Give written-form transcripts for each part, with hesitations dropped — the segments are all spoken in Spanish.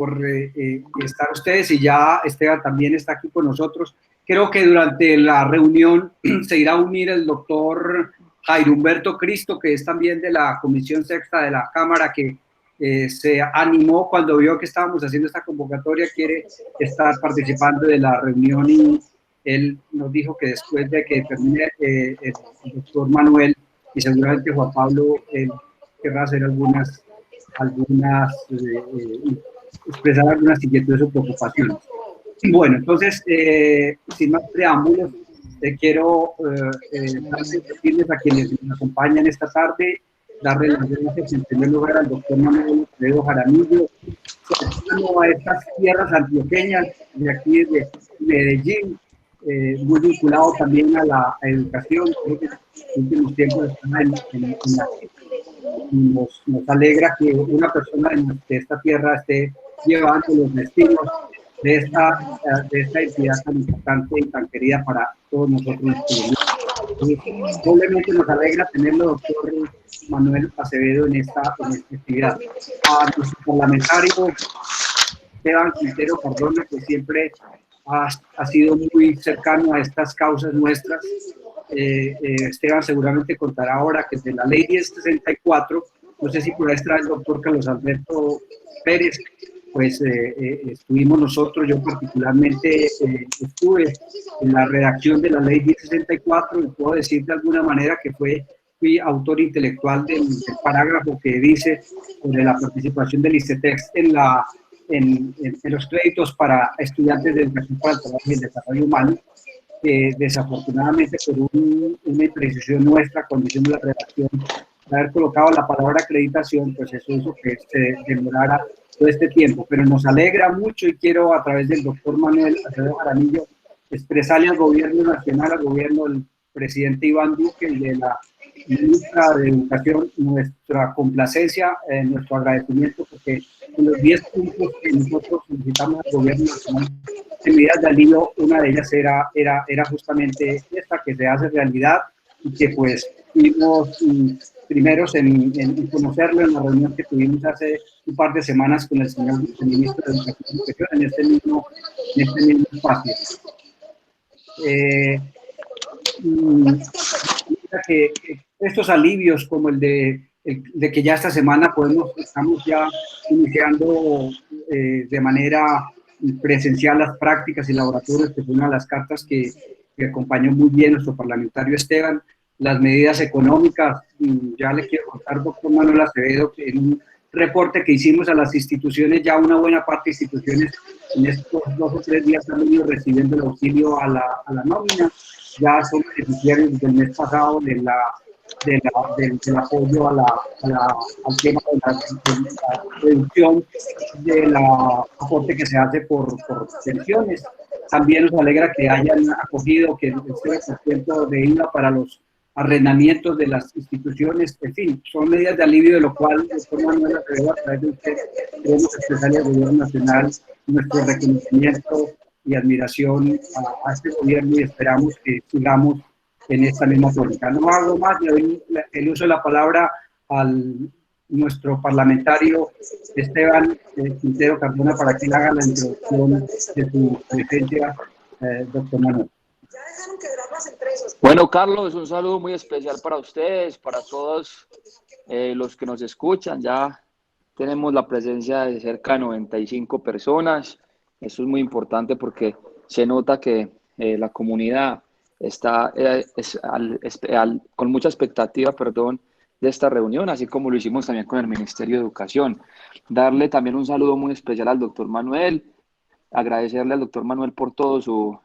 por estar ustedes, y ya Esteban también está aquí con nosotros. Creo que durante la reunión se irá a unir el doctor Jairo Humberto Cristo, que es también de la Comisión Sexta de la Cámara, que se animó cuando vio que estábamos haciendo esta convocatoria, quiere estar participando de la reunión, y él nos dijo que después de que termine el doctor Manuel y seguramente Juan Pablo, él querrá hacer expresar algunas inquietudes o preocupaciones. Bueno, entonces, sin más preámbulos, quiero decirles a quienes nos acompañan esta tarde, darle las gracias en primer lugar al doctor Manuel Alfredo Jaramillo, cercano a estas tierras antioqueñas de aquí de Medellín, muy vinculado también a la educación. Creo que en los últimos tiempos está en la nos alegra que una persona de esta tierra esté llevando los destinos de esta entidad tan importante y tan querida para todos nosotros. Doblemente nos alegra tenerlo, doctor Manuel Acevedo, en esta actividad. A nuestro parlamentario Esteban Quintero Cardona, que siempre ha sido muy cercano a estas causas nuestras. Esteban seguramente contará ahora que de la ley 1064, no sé si por ahí está el doctor Carlos Alberto Pérez, pues estuvimos nosotros, yo particularmente estuve en la redacción de la ley 1064, y puedo decir de alguna manera que fui autor intelectual del parágrafo que dice sobre la participación del ICETEX en los créditos para estudiantes de educación para el trabajo y el desarrollo humano. Desafortunadamente, por una imprecisión nuestra, condición de la redacción, de haber colocado la palabra acreditación, pues eso hizo que se demorara todo este tiempo. Pero nos alegra mucho, y quiero, a través del doctor Manuel Alfredo Jaramillo, expresarle al gobierno nacional, al gobierno del presidente Iván Duque y de la ministra de Educación, nuestra complacencia, nuestro agradecimiento, porque en los 10 puntos que nosotros solicitamos al gobierno nacional en medidas de alivio, una de ellas era justamente esta, que se hace realidad, y que pues fuimos primeros en conocerlo en la reunión que tuvimos hace un par de semanas con el señor viceministro de Educación y Educación en este mismo espacio. Que estos alivios, como el de que ya esta semana estamos ya iniciando de manera presencial las prácticas y laboratorios, que fue una de las cartas que acompañó muy bien nuestro parlamentario Esteban. Las medidas económicas, ya le quiero contar, doctor Manuel Acevedo, que en un reporte que hicimos a las instituciones, ya una buena parte de instituciones en estos 2 o 3 días han venido recibiendo el auxilio a la nómina. Ya son beneficiarios del mes pasado del apoyo al tema de la reducción del aporte que se hace por pensiones. También nos alegra que hayan acogido que el 0% de IVA para los arrendamientos de las instituciones. En fin, son medidas de alivio, de lo cual, doctor Manuel Acevedo, a través de usted, queremos expresarle al gobierno nacional nuestro reconocimiento y admiración a este gobierno, y esperamos que sigamos en esta misma política. No hago más, le doy el uso de la palabra al nuestro parlamentario Esteban Quintero Cardona para que le haga la introducción de su presencia, doctor Manuel. Bueno, Carlos, un saludo muy especial para ustedes, para todos los que nos escuchan. Ya tenemos la presencia de cerca de 95 personas. Eso es muy importante porque se nota que la comunidad está con mucha expectativa, de esta reunión, así como lo hicimos también con el Ministerio de Educación. Darle también un saludo muy especial al doctor Manuel, agradecerle al doctor Manuel por todo su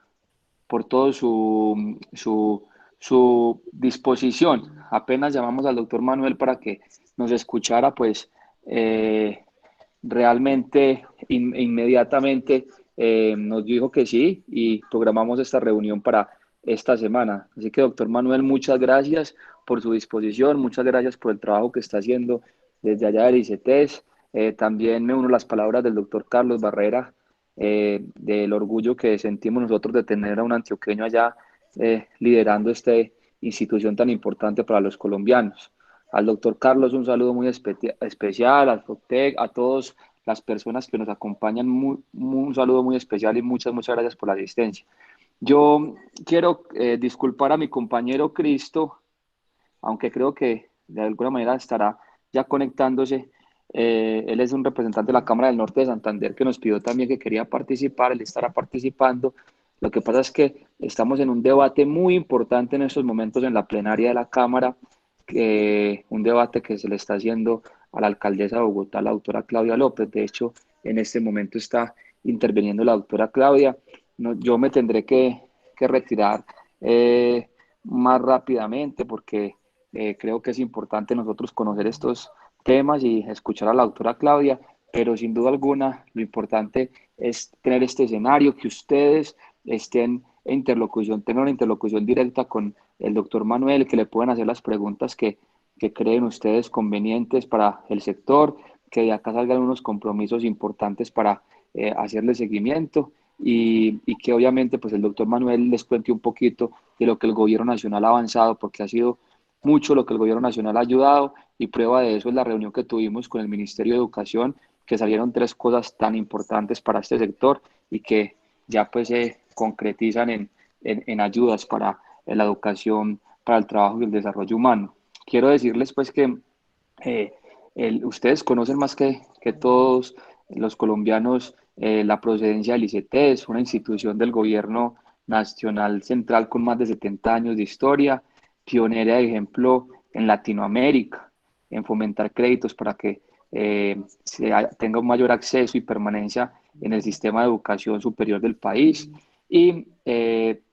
disposición. Apenas llamamos al doctor Manuel para que nos escuchara, pues realmente inmediatamente nos dijo que sí, y programamos esta reunión para esta semana. Así que, doctor Manuel, muchas gracias por su disposición, muchas gracias por el trabajo que está haciendo desde allá del ICETEX. También me uno a las palabras del doctor Carlos Barrera, del orgullo que sentimos nosotros de tener a un antioqueño allá liderando esta institución tan importante para los colombianos. Al doctor Carlos un saludo muy especial, al FOCTEC, a todos las personas que nos acompañan, un saludo muy especial y muchas gracias por la asistencia. Yo quiero disculpar a mi compañero Cristo, aunque creo que de alguna manera estará ya conectándose. Él es un representante de la Cámara del Norte de Santander que nos pidió también que quería participar, él estará participando. Lo que pasa es que estamos en un debate muy importante en estos momentos en la plenaria de la Cámara, un debate que se le está haciendo a la alcaldesa de Bogotá, la doctora Claudia López. De hecho, en este momento está interviniendo la doctora Claudia. No, yo me tendré que retirar más rápidamente porque creo que es importante nosotros conocer estos temas y escuchar a la doctora Claudia, pero sin duda alguna lo importante es tener este escenario, que ustedes estén en interlocución, tengan una interlocución directa con el doctor Manuel, que le puedan hacer las preguntas que creen ustedes convenientes para el sector, que de acá salgan unos compromisos importantes para hacerle seguimiento y que obviamente pues el doctor Manuel les cuente un poquito de lo que el gobierno nacional ha avanzado, porque ha sido mucho lo que el gobierno nacional ha ayudado y prueba de eso es la reunión que tuvimos con el Ministerio de Educación, que salieron tres cosas tan importantes para este sector y que ya pues se concretizan en ayudas para la educación, para el trabajo y el desarrollo humano. Quiero decirles pues que eh, ustedes conocen más que todos los colombianos la procedencia del ICETEX, una institución del gobierno nacional central con más de 70 años de historia, pionera de ejemplo en Latinoamérica, en fomentar créditos para que tenga un mayor acceso y permanencia en el sistema de educación superior del país. Y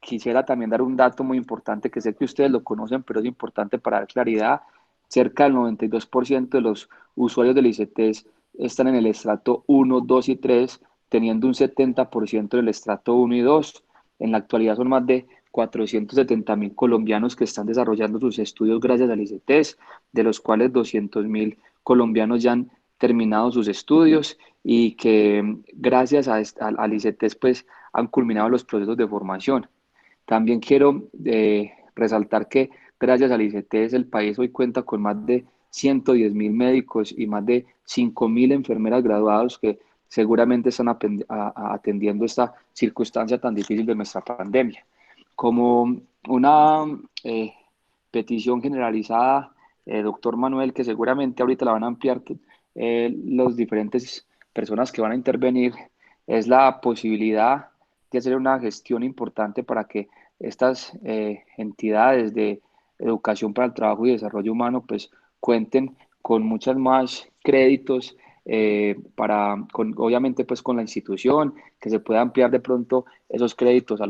quisiera también dar un dato muy importante que sé que ustedes lo conocen, pero es importante para dar claridad. Cerca del 92% de los usuarios del ICETEX están en el estrato 1, 2 y 3, teniendo un 70% del estrato 1 y 2. En la actualidad son más de 470.000 colombianos que están desarrollando sus estudios gracias al ICETEX, de los cuales 200.000 colombianos ya han terminado sus estudios y que gracias al ICETEX pues han culminado los procesos de formación. También quiero resaltar que gracias al ICETEX el país hoy cuenta con más de 110.000 médicos y más de 5.000 enfermeras graduados que seguramente están atendiendo esta circunstancia tan difícil de nuestra pandemia. Como una petición generalizada, doctor Manuel, que seguramente ahorita la van a ampliar los diferentes personas que van a intervenir, es la posibilidad de hacer una gestión importante para que estas entidades de educación para el trabajo y desarrollo humano pues cuenten con muchas más créditos obviamente pues con la institución, que se pueda ampliar de pronto esos créditos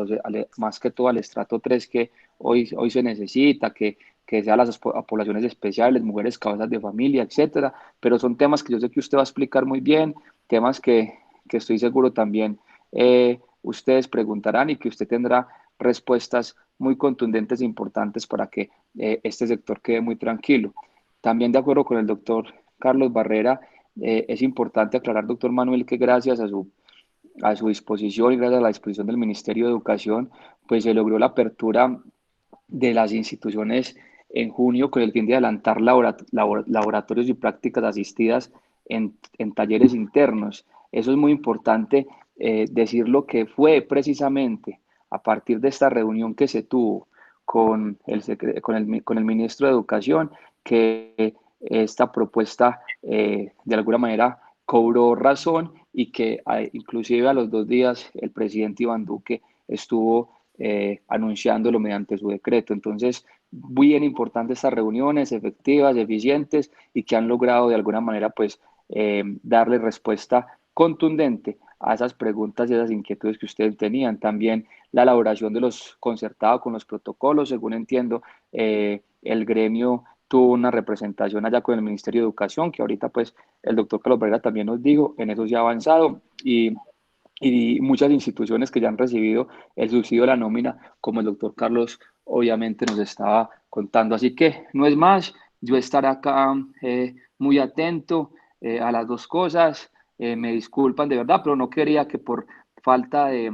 más que todo al estrato 3 que hoy se necesita, que sea a poblaciones especiales, mujeres cabezas de familia, etcétera, pero son temas que yo sé que usted va a explicar muy bien, temas que estoy seguro también ustedes preguntarán y que usted tendrá respuestas muy contundentes e importantes para que este sector quede muy tranquilo. También de acuerdo con el doctor Carlos Barrera, es importante aclarar, doctor Manuel, que gracias a su disposición y gracias a la disposición del Ministerio de Educación, pues se logró la apertura de las instituciones en junio con el fin de adelantar laboratorios y prácticas asistidas en talleres internos. Eso es muy importante decir lo que fue precisamente a partir de esta reunión que se tuvo con el ministro de Educación, que esta propuesta de alguna manera cobró razón y que inclusive a los 2 días el presidente Iván Duque estuvo anunciándolo mediante su decreto. Entonces, bien importante estas reuniones efectivas, eficientes y que han logrado de alguna manera pues darle respuesta contundente a esas preguntas y esas inquietudes que ustedes tenían. También la elaboración de los concertados con los protocolos, según entiendo, el gremio tuvo una representación allá con el Ministerio de Educación, que ahorita pues el doctor Carlos Varela también nos dijo, en eso se ha avanzado y muchas instituciones que ya han recibido el subsidio de la nómina, como el doctor Carlos obviamente nos estaba contando. Así que no es más, yo estaré acá muy atento a las dos cosas. Me disculpan de verdad, pero no quería que por falta de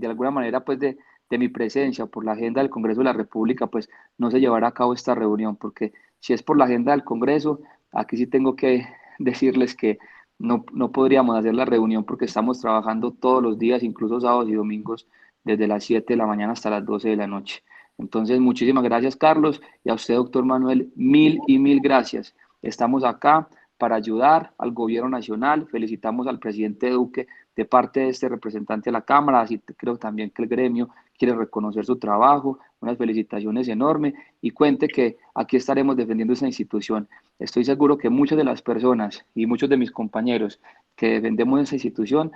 alguna manera, pues de mi presencia, por la agenda del Congreso de la República, pues no se llevara a cabo esta reunión, porque si es por la agenda del Congreso, aquí sí tengo que decirles que no podríamos hacer la reunión porque estamos trabajando todos los días, incluso sábados y domingos, desde las 7 de la mañana hasta las 12 de la noche. Entonces, muchísimas gracias, Carlos, y a usted, doctor Manuel, mil y mil gracias. Estamos acá para ayudar al gobierno nacional. Felicitamos al presidente Duque de parte de este representante de la Cámara, así creo también que el gremio quiere reconocer su trabajo. Unas felicitaciones enormes y cuente que aquí estaremos defendiendo esta institución. Estoy seguro que muchas de las personas y muchos de mis compañeros que defendemos esta institución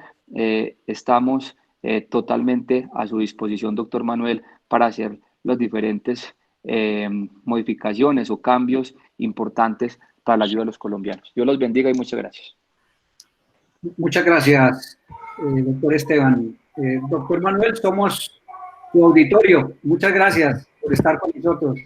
estamos totalmente a su disposición, doctor Manuel, para hacer las diferentes modificaciones o cambios importantes para la ayuda de los colombianos. Dios los bendiga y muchas gracias. Muchas gracias, doctor Esteban. Doctor Manuel, somos tu auditorio. Muchas gracias por estar con nosotros.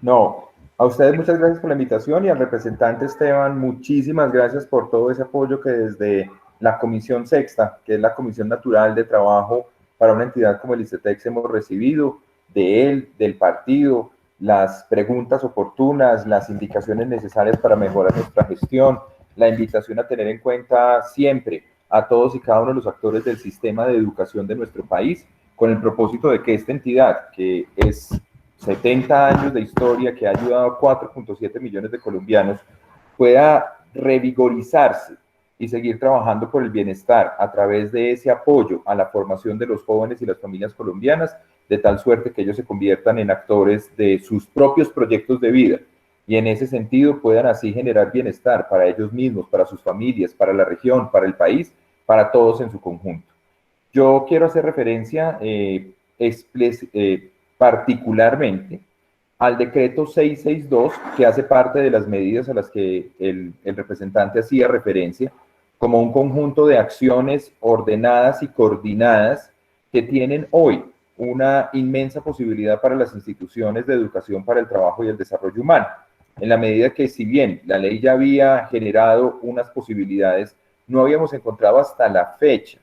No, a ustedes muchas gracias por la invitación y al representante Esteban, muchísimas gracias por todo ese apoyo que desde la Comisión Sexta, que es la Comisión Natural de Trabajo para una entidad como el ICETEX, hemos recibido de él, del partido, las preguntas oportunas, las indicaciones necesarias para mejorar nuestra gestión, la invitación a tener en cuenta siempre a todos y cada uno de los actores del sistema de educación de nuestro país, con el propósito de que esta entidad, que es 70 años de historia, que ha ayudado a 4.7 millones de colombianos, pueda revigorizarse y seguir trabajando por el bienestar a través de ese apoyo a la formación de los jóvenes y las familias colombianas, de tal suerte que ellos se conviertan en actores de sus propios proyectos de vida y en ese sentido puedan así generar bienestar para ellos mismos, para sus familias, para la región, para el país, para todos en su conjunto. Yo quiero hacer referencia particularmente al decreto 662, que hace parte de las medidas a las que el representante hacía referencia, como un conjunto de acciones ordenadas y coordinadas que tienen hoy una inmensa posibilidad para las instituciones de educación para el trabajo y el desarrollo humano, en la medida que si bien la ley ya había generado unas posibilidades, no habíamos encontrado hasta la fecha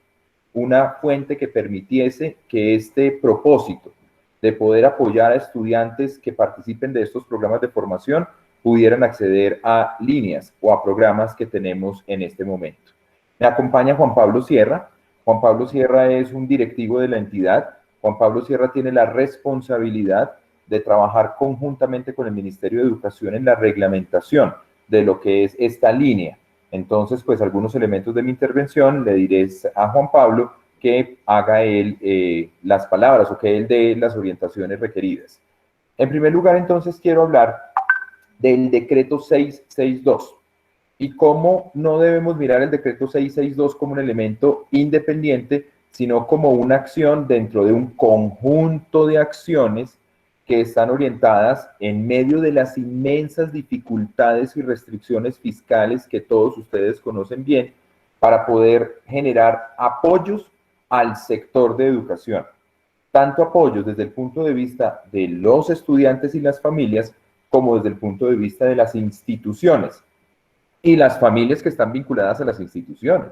una fuente que permitiese que este propósito de poder apoyar a estudiantes que participen de estos programas de formación pudieran acceder a líneas o a programas que tenemos en este momento. Me acompaña Juan Pablo Sierra. Juan Pablo Sierra es un directivo de la entidad. Juan Pablo Sierra tiene la responsabilidad de trabajar conjuntamente con el Ministerio de Educación en la reglamentación de lo que es esta línea. Entonces, pues algunos elementos de mi intervención le diré a Juan Pablo que haga él las palabras o que él dé las orientaciones requeridas. En primer lugar, entonces, quiero hablar del decreto 662 y cómo no debemos mirar el decreto 662 como un elemento independiente, sino como una acción dentro de un conjunto de acciones que están orientadas en medio de las inmensas dificultades y restricciones fiscales que todos ustedes conocen bien, para poder generar apoyos al sector de educación. Tanto apoyos desde el punto de vista de los estudiantes y las familias, como desde el punto de vista de las instituciones y las familias que están vinculadas a las instituciones.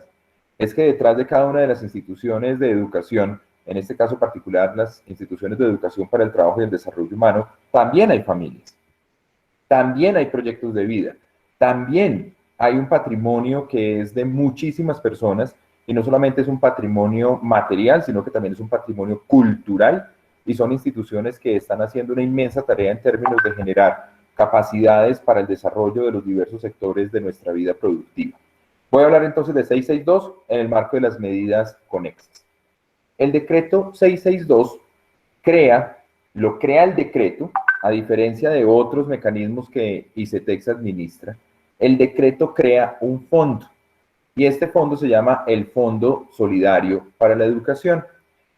Es que detrás de cada una de las instituciones de educación, en este caso particular las instituciones de educación para el trabajo y el desarrollo humano, también hay familias, también hay proyectos de vida, también hay un patrimonio que es de muchísimas personas y no solamente es un patrimonio material, sino que también es un patrimonio cultural y son instituciones que están haciendo una inmensa tarea en términos de generar capacidades para el desarrollo de los diversos sectores de nuestra vida productiva. Voy a hablar entonces de 662 en el marco de las medidas conexas. El decreto 662 lo crea el decreto, a diferencia de otros mecanismos que ICETEX administra. El decreto crea un fondo y este fondo se llama el Fondo Solidario para la Educación.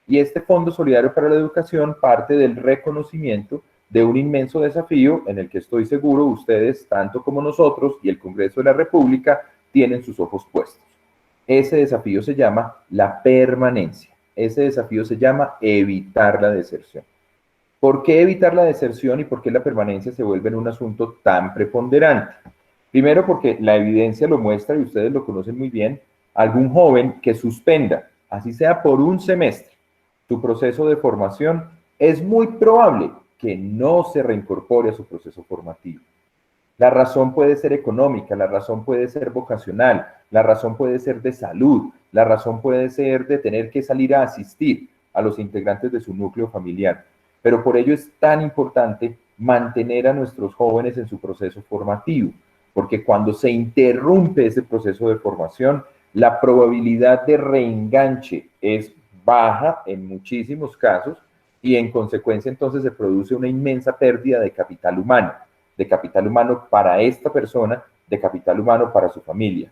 Y este Fondo Solidario para la Educación parte del reconocimiento de un inmenso desafío en el que estoy seguro ustedes, tanto como nosotros y el Congreso de la República, tienen sus ojos puestos. Ese desafío se llama la permanencia. Ese desafío se llama evitar la deserción. ¿Por qué evitar la deserción y por qué la permanencia se vuelve en un asunto tan preponderante? Primero, porque la evidencia lo muestra, y ustedes lo conocen muy bien, algún joven que suspenda, así sea por un semestre, su proceso de formación, es muy probable que no se reincorpore a su proceso formativo. La razón puede ser económica, la razón puede ser vocacional, la razón puede ser de salud, la razón puede ser de tener que salir a asistir a los integrantes de su núcleo familiar. Pero por ello es tan importante mantener a nuestros jóvenes en su proceso formativo, porque cuando se interrumpe ese proceso de formación, la probabilidad de reenganche es baja en muchísimos casos y en consecuencia entonces se produce una inmensa pérdida de capital humano para esta persona, de capital humano para su familia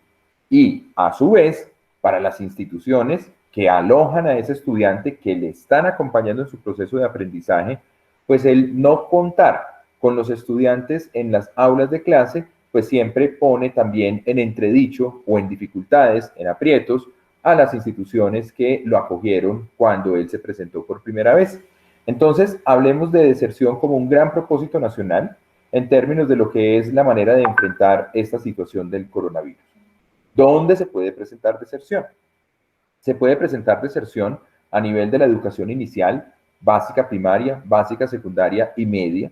y a su vez para las instituciones que alojan a ese estudiante, que le están acompañando en su proceso de aprendizaje, pues el no contar con los estudiantes en las aulas de clase, pues siempre pone también en entredicho o en dificultades, en aprietos, a las instituciones que lo acogieron cuando él se presentó por primera vez. Entonces, hablemos de deserción como un gran propósito nacional en términos de lo que es la manera de enfrentar esta situación del coronavirus. ¿Dónde se puede presentar deserción? Se puede presentar deserción a nivel de la educación inicial, básica primaria, básica secundaria y media,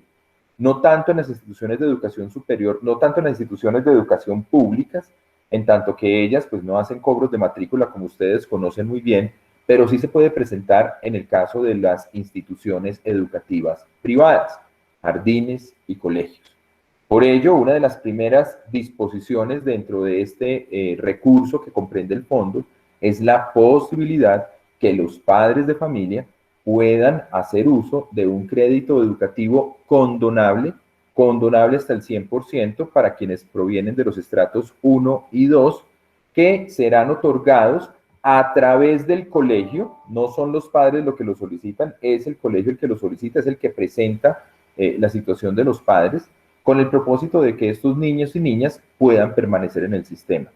no tanto en las instituciones de educación superior, no tanto en las instituciones de educación públicas, en tanto que ellas pues no hacen cobros de matrícula como ustedes conocen muy bien, pero sí se puede presentar en el caso de las instituciones educativas privadas, jardines y colegios. Por ello, una de las primeras disposiciones dentro de este recurso que comprende el fondo es la posibilidad que los padres de familia puedan hacer uso de un crédito educativo condonable hasta el 100% para quienes provienen de los estratos 1 y 2, que serán otorgados a través del colegio. No son los padres los que lo solicitan, es el colegio el que lo solicita, es el que presenta la situación de los padres, con el propósito de que estos niños y niñas puedan permanecer en el sistema.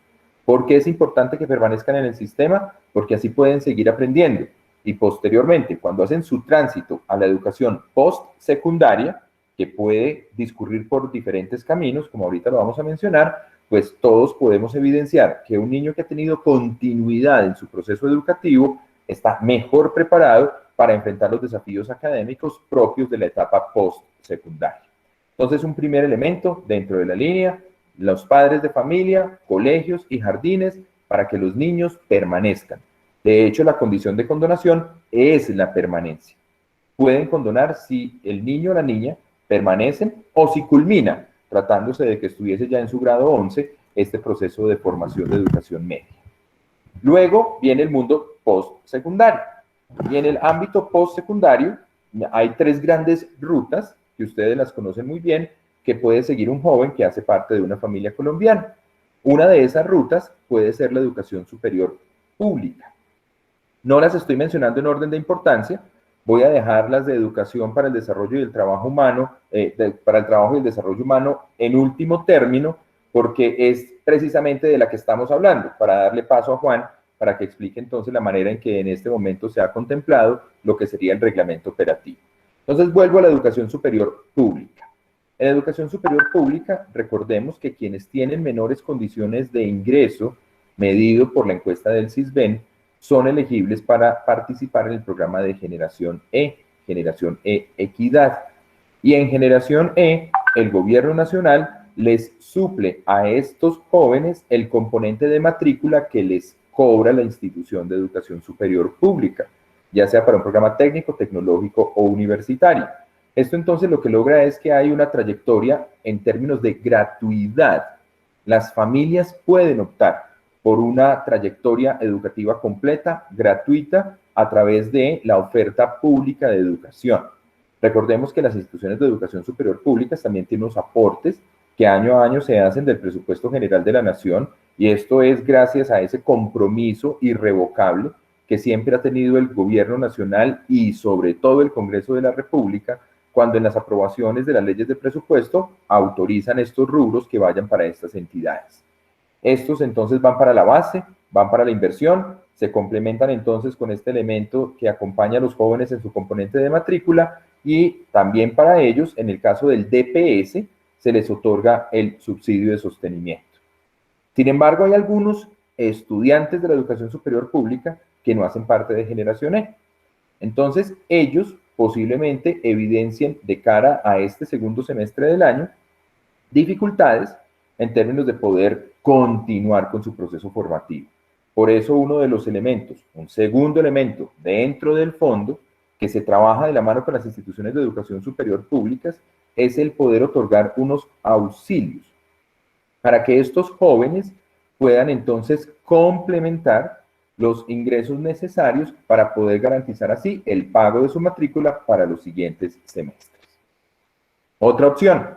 ¿Por qué es importante que permanezcan en el sistema? Porque así pueden seguir aprendiendo y posteriormente, cuando hacen su tránsito a la educación postsecundaria, que puede discurrir por diferentes caminos, como ahorita lo vamos a mencionar, pues todos podemos evidenciar que un niño que ha tenido continuidad en su proceso educativo está mejor preparado para enfrentar los desafíos académicos propios de la etapa postsecundaria. Entonces, un primer elemento dentro de la línea, los padres de familia, colegios y jardines para que los niños permanezcan. De hecho, la condición de condonación es la permanencia. Pueden condonar si el niño o la niña permanecen o si culmina, tratándose de que estuviese ya en su grado 11, este proceso de formación de educación media. Luego viene el mundo postsecundario. Y en el ámbito postsecundario hay tres grandes rutas que ustedes las conocen muy bien, que puede seguir un joven que hace parte de una familia colombiana. Una de esas rutas puede ser la educación superior pública. No las estoy mencionando en orden de importancia, voy a dejar las de educación para el desarrollo y el trabajo humano, para el trabajo y el desarrollo humano en último término, porque es precisamente de la que estamos hablando, para darle paso a Juan, para que explique entonces la manera en que en este momento se ha contemplado lo que sería el reglamento operativo. Entonces vuelvo a la educación superior pública. En la educación superior pública, recordemos que quienes tienen menores condiciones de ingreso, medido por la encuesta del CISBEN, son elegibles para participar en el programa de Generación E Equidad. Y en Generación E, el gobierno nacional les suple a estos jóvenes el componente de matrícula que les cobra la institución de educación superior pública, ya sea para un programa técnico, tecnológico o universitario. Esto entonces lo que logra es que hay una trayectoria en términos de gratuidad. Las familias pueden optar por una trayectoria educativa completa, gratuita, a través de la oferta pública de educación. Recordemos que las instituciones de educación superior públicas también tienen unos aportes que año a año se hacen del presupuesto general de la nación, y esto es gracias a ese compromiso irrevocable que siempre ha tenido el gobierno nacional y sobre todo el Congreso de la República, cuando en las aprobaciones de las leyes de presupuesto autorizan estos rubros que vayan para estas entidades. Estos entonces van para la base, van para la inversión, se complementan entonces con este elemento que acompaña a los jóvenes en su componente de matrícula, y también para ellos, en el caso del DPS, se les otorga el subsidio de sostenimiento. Sin embargo, hay algunos estudiantes de la educación superior pública que no hacen parte de Generación E. Entonces, ellos posiblemente evidencien de cara a este segundo semestre del año dificultades en términos de poder continuar con su proceso formativo. Por eso uno de los elementos, un segundo elemento dentro del fondo, que se trabaja de la mano con las instituciones de educación superior públicas, es el poder otorgar unos auxilios para que estos jóvenes puedan entonces complementar los ingresos necesarios para poder garantizar así el pago de su matrícula para los siguientes semestres. Otra opción,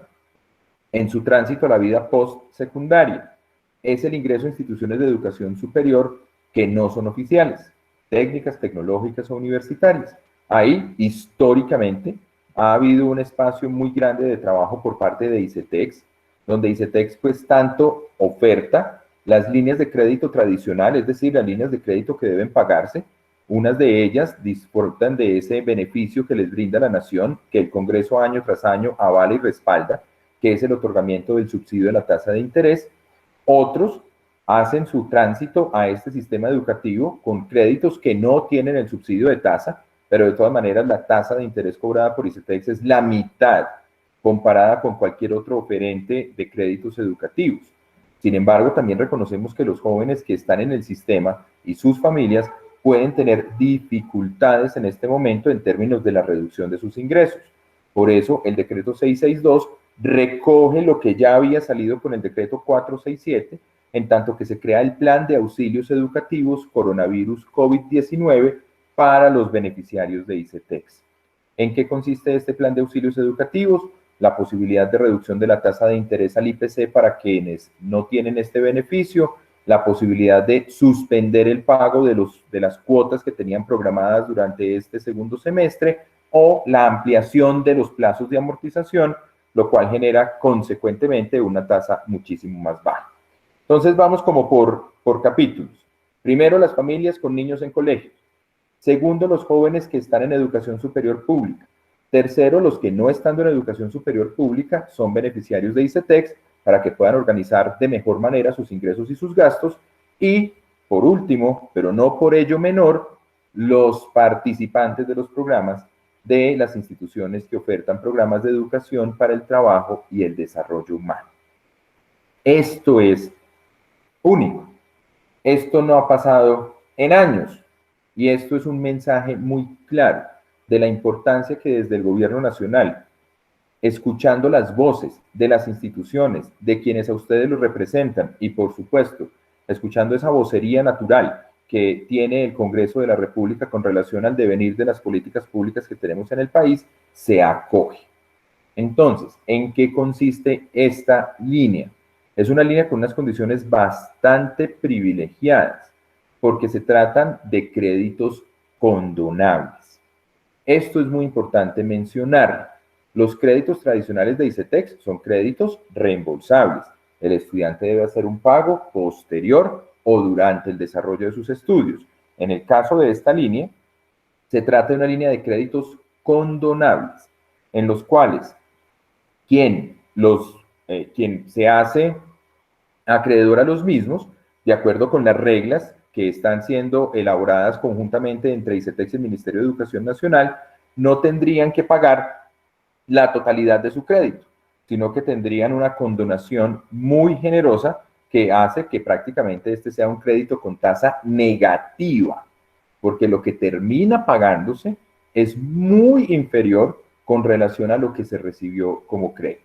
en su tránsito a la vida postsecundaria, es el ingreso a instituciones de educación superior que no son oficiales, técnicas, tecnológicas o universitarias. Ahí, históricamente, ha habido un espacio muy grande de trabajo por parte de ICETEX, donde ICETEX pues tanto oferta las líneas de crédito tradicionales, es decir, las líneas de crédito que deben pagarse. Unas de ellas disfrutan de ese beneficio que les brinda la nación, que el Congreso año tras año avala y respalda, que es el otorgamiento del subsidio de la tasa de interés. Otros hacen su tránsito a este sistema educativo con créditos que no tienen el subsidio de tasa, pero de todas maneras la tasa de interés cobrada por ICETEX es la mitad comparada con cualquier otro oferente de créditos educativos. Sin embargo, también reconocemos que los jóvenes que están en el sistema y sus familias pueden tener dificultades en este momento en términos de la reducción de sus ingresos. Por eso, el decreto 662 recoge lo que ya había salido con el decreto 467, en tanto que se crea el plan de auxilios educativos coronavirus COVID-19 para los beneficiarios de ICETEX. ¿En qué consiste este plan de auxilios educativos? La posibilidad de reducción de la tasa de interés al IPC para quienes no tienen este beneficio, la posibilidad de suspender el pago de las cuotas que tenían programadas durante este segundo semestre o la ampliación de los plazos de amortización, lo cual genera consecuentemente una tasa muchísimo más baja. Entonces vamos como por capítulos. Primero, las familias con niños en colegios. Segundo, los jóvenes que están en educación superior pública. Tercero, los que no estando en educación superior pública son beneficiarios de ICETEX para que puedan organizar de mejor manera sus ingresos y sus gastos. Y, por último, pero no por ello menor, los participantes de los programas de las instituciones que ofertan programas de educación para el trabajo y el desarrollo humano. Esto es único. Esto no ha pasado en años. Y esto es un mensaje muy claro de la importancia que desde el gobierno nacional, escuchando las voces de las instituciones, de quienes a ustedes los representan y por supuesto, escuchando esa vocería natural que tiene el Congreso de la República con relación al devenir de las políticas públicas que tenemos en el país, se acoge. Entonces, ¿en qué consiste esta línea? Es una línea con unas condiciones bastante privilegiadas, porque se tratan de créditos condonables. Esto es muy importante mencionar. Los créditos tradicionales de ICETEX son créditos reembolsables. El estudiante debe hacer un pago posterior o durante el desarrollo de sus estudios. En el caso de esta línea, se trata de una línea de créditos condonables, en los cuales quien se hace acreedor a los mismos, de acuerdo con las reglas que están siendo elaboradas conjuntamente entre ICETEX y el Ministerio de Educación Nacional, no tendrían que pagar la totalidad de su crédito, sino que tendrían una condonación muy generosa que hace que prácticamente este sea un crédito con tasa negativa, porque lo que termina pagándose es muy inferior con relación a lo que se recibió como crédito.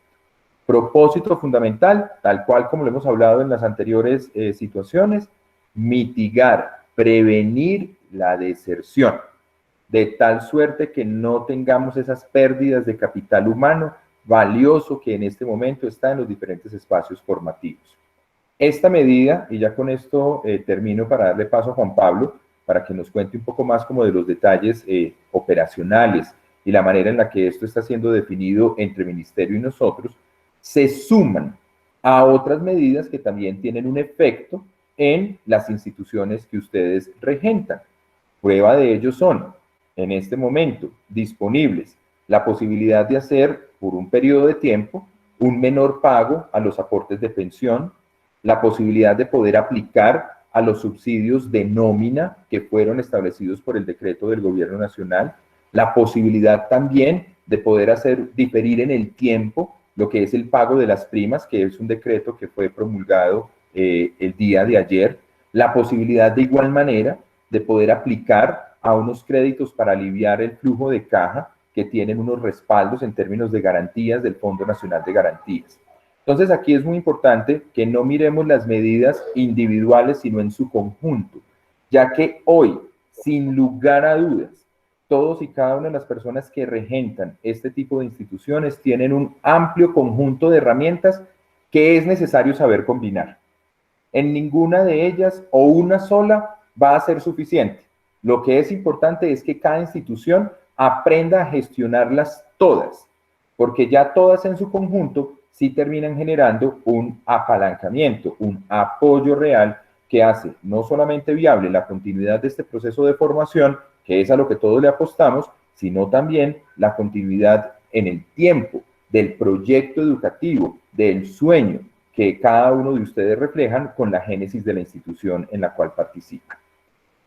Propósito fundamental, tal cual como lo hemos hablado en las anteriores situaciones, mitigar, prevenir la deserción, de tal suerte que no tengamos esas pérdidas de capital humano valioso que en este momento está en los diferentes espacios formativos. Esta medida, y ya con esto termino para darle paso a Juan Pablo, para que nos cuente un poco más como de los detalles operacionales y la manera en la que esto está siendo definido entre Ministerio y nosotros, se suman a otras medidas que también tienen un efecto en las instituciones que ustedes regentan. Prueba de ello son, en este momento, disponibles la posibilidad de hacer por un periodo de tiempo un menor pago a los aportes de pensión, la posibilidad de poder aplicar a los subsidios de nómina que fueron establecidos por el decreto del Gobierno Nacional, la posibilidad también de poder diferir en el tiempo lo que es el pago de las primas, que es un decreto que fue promulgado el día de ayer, la posibilidad de igual manera de poder aplicar a unos créditos para aliviar el flujo de caja que tienen unos respaldos en términos de garantías del Fondo Nacional de Garantías. Entonces aquí es muy importante que no miremos las medidas individuales, sino en su conjunto, ya que hoy, sin lugar a dudas, todos y cada una de las personas que regentan este tipo de instituciones tienen un amplio conjunto de herramientas que es necesario saber combinar. En ninguna de ellas o una sola va a ser suficiente. Lo que es importante es que cada institución aprenda a gestionarlas todas, porque ya todas en su conjunto sí terminan generando un apalancamiento, un apoyo real que hace no solamente viable la continuidad de este proceso de formación, que es a lo que todos le apostamos, sino también la continuidad en el tiempo del proyecto educativo, del sueño que cada uno de ustedes reflejan con la génesis de la institución en la cual participan.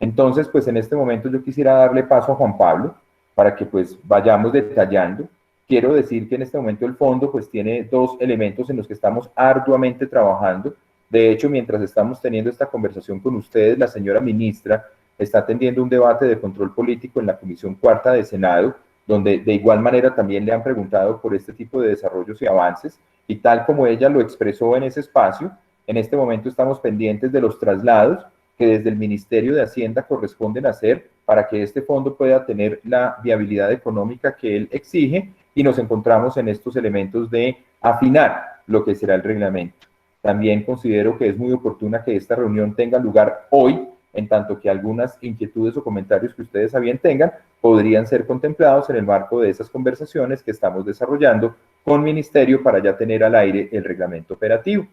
Entonces, pues en este momento yo quisiera darle paso a Juan Pablo para que pues vayamos detallando. Quiero decir que en este momento el fondo pues tiene dos elementos en los que estamos arduamente trabajando. De hecho, mientras estamos teniendo esta conversación con ustedes, la señora ministra está atendiendo un debate de control político en la Comisión Cuarta de Senado, donde de igual manera también le han preguntado por este tipo de desarrollos y avances, y tal como ella lo expresó en ese espacio, en este momento estamos pendientes de los traslados que desde el Ministerio de Hacienda corresponden hacer para que este fondo pueda tener la viabilidad económica que él exige, y nos encontramos en estos elementos de afinar lo que será el reglamento. También considero que es muy oportuna que esta reunión tenga lugar hoy, en tanto que algunas inquietudes o comentarios que ustedes a bien tengan podrían ser contemplados en el marco de esas conversaciones que estamos desarrollando con Ministerio para ya tener al aire el reglamento operativo.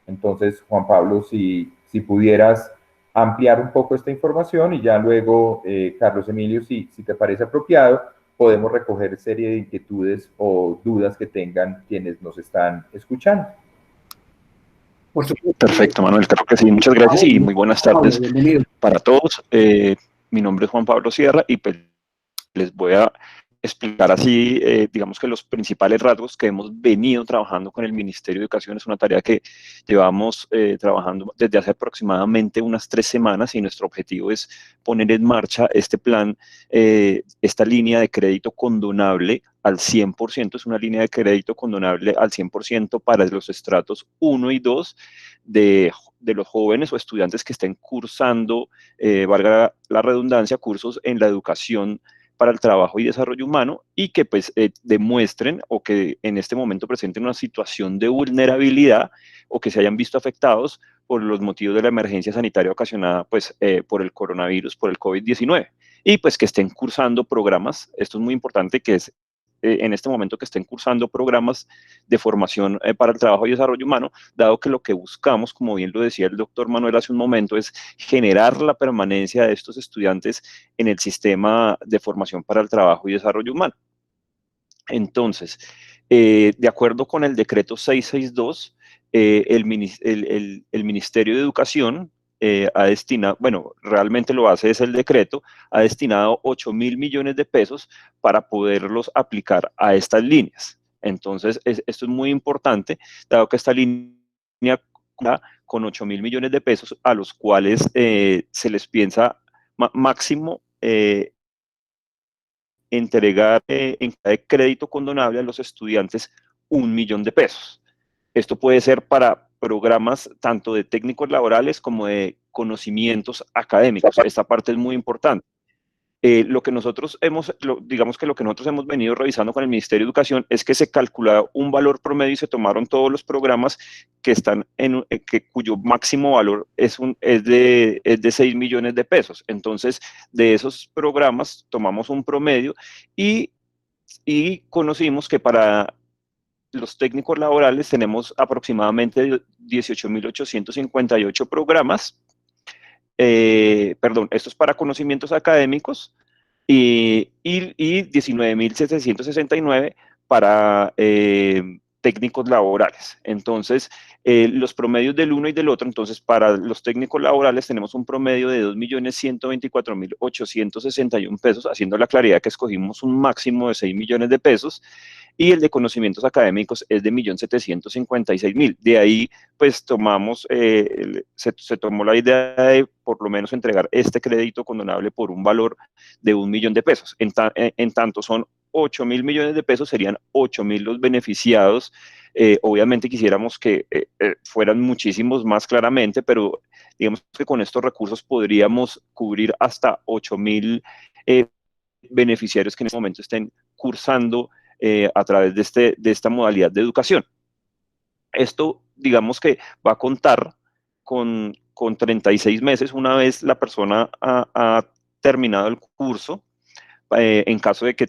Entonces, Juan Pablo, si pudieras ampliar un poco esta información, y ya luego, Carlos Emilio, si te parece apropiado, podemos recoger serie de inquietudes o dudas que tengan quienes nos están escuchando. Por supuesto. Perfecto, Manuel, creo que sí. Muchas gracias y muy buenas tardes para todos. Mi nombre es Juan Pablo Sierra y pues les voy a explicar así, digamos que los principales rasgos que hemos venido trabajando con el Ministerio de Educación. Es una tarea que llevamos trabajando desde hace aproximadamente unas 3 semanas, y nuestro objetivo es poner en marcha este plan, esta línea de crédito condonable al 100%, es una línea de crédito condonable al 100% para los estratos 1 y 2 de los jóvenes o estudiantes que estén cursando, valga la redundancia, cursos en la educación para el trabajo y desarrollo humano, y que pues demuestren o que en este momento presenten una situación de vulnerabilidad o que se hayan visto afectados por los motivos de la emergencia sanitaria ocasionada pues por el coronavirus, por el COVID-19, y pues que estén cursando programas. Esto es muy importante, que es en este momento que estén cursando programas de formación para el trabajo y desarrollo humano, dado que lo que buscamos, como bien lo decía el doctor Manuel hace un momento, es generar la permanencia de estos estudiantes en el sistema de formación para el trabajo y desarrollo humano. Entonces, de acuerdo con el decreto 662, el Ministerio de Educación ha destinado, bueno, realmente lo hace es el decreto, ha destinado 8.000 millones de pesos para poderlos aplicar a estas líneas. Entonces, esto es muy importante, dado que esta línea con 8.000 millones de pesos, a los cuales se les piensa máximo entregar en cada crédito condonable a los estudiantes 1 millón de pesos. Esto puede ser para programas tanto de técnicos laborales como de conocimientos académicos. Esta parte es muy importante. Lo que nosotros digamos que lo que nosotros hemos venido revisando con el Ministerio de Educación es que se calcula un valor promedio y se tomaron todos los programas que están cuyo máximo valor es de 6 millones de pesos. Entonces, de esos programas tomamos un promedio y conocimos que para los técnicos laborales tenemos aproximadamente 18.858 programas. Perdón, esto es para conocimientos académicos, y 19.769 para técnicos laborales. Entonces, los promedios del uno y del otro, entonces para los técnicos laborales tenemos un promedio de 2.124.861 pesos, haciendo la claridad que escogimos un máximo de 6 millones de pesos, y el de conocimientos académicos es de 1.756.000. De ahí, pues tomamos, se tomó la idea de por lo menos entregar este crédito condonable por un valor de 1 millón de pesos. En tanto son 8.000 millones de pesos, serían 8.000 los beneficiados. Obviamente quisiéramos que fueran muchísimos más claramente, pero digamos que con estos recursos podríamos cubrir hasta 8.000 beneficiarios que en este momento estén cursando a través de esta modalidad de educación. Esto, digamos que va a contar con 36 meses una vez la persona ha terminado el curso. En caso de que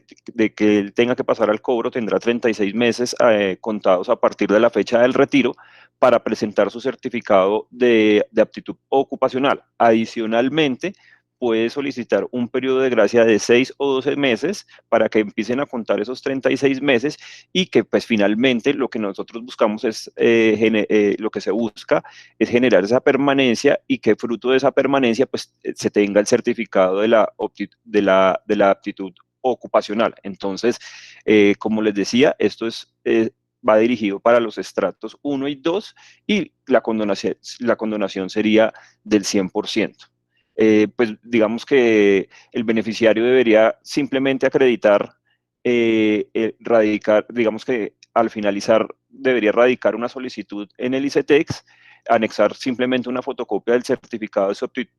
él tenga que pasar al cobro, tendrá 36 meses contados a partir de la fecha del retiro para presentar su certificado de aptitud ocupacional. Adicionalmente, puede solicitar un periodo de gracia de 6 o 12 meses para que empiecen a contar esos 36 meses y que pues finalmente lo que nosotros buscamos es, lo que se busca es generar esa permanencia y que fruto de esa permanencia pues se tenga el certificado de la aptitud ocupacional. Entonces, como les decía, esto va dirigido para los estratos 1 y 2 y la condonación sería del 100%. Pues digamos que el beneficiario debería simplemente acreditar, radicar, digamos que al finalizar debería radicar una solicitud en el ICETEX, anexar simplemente una fotocopia del certificado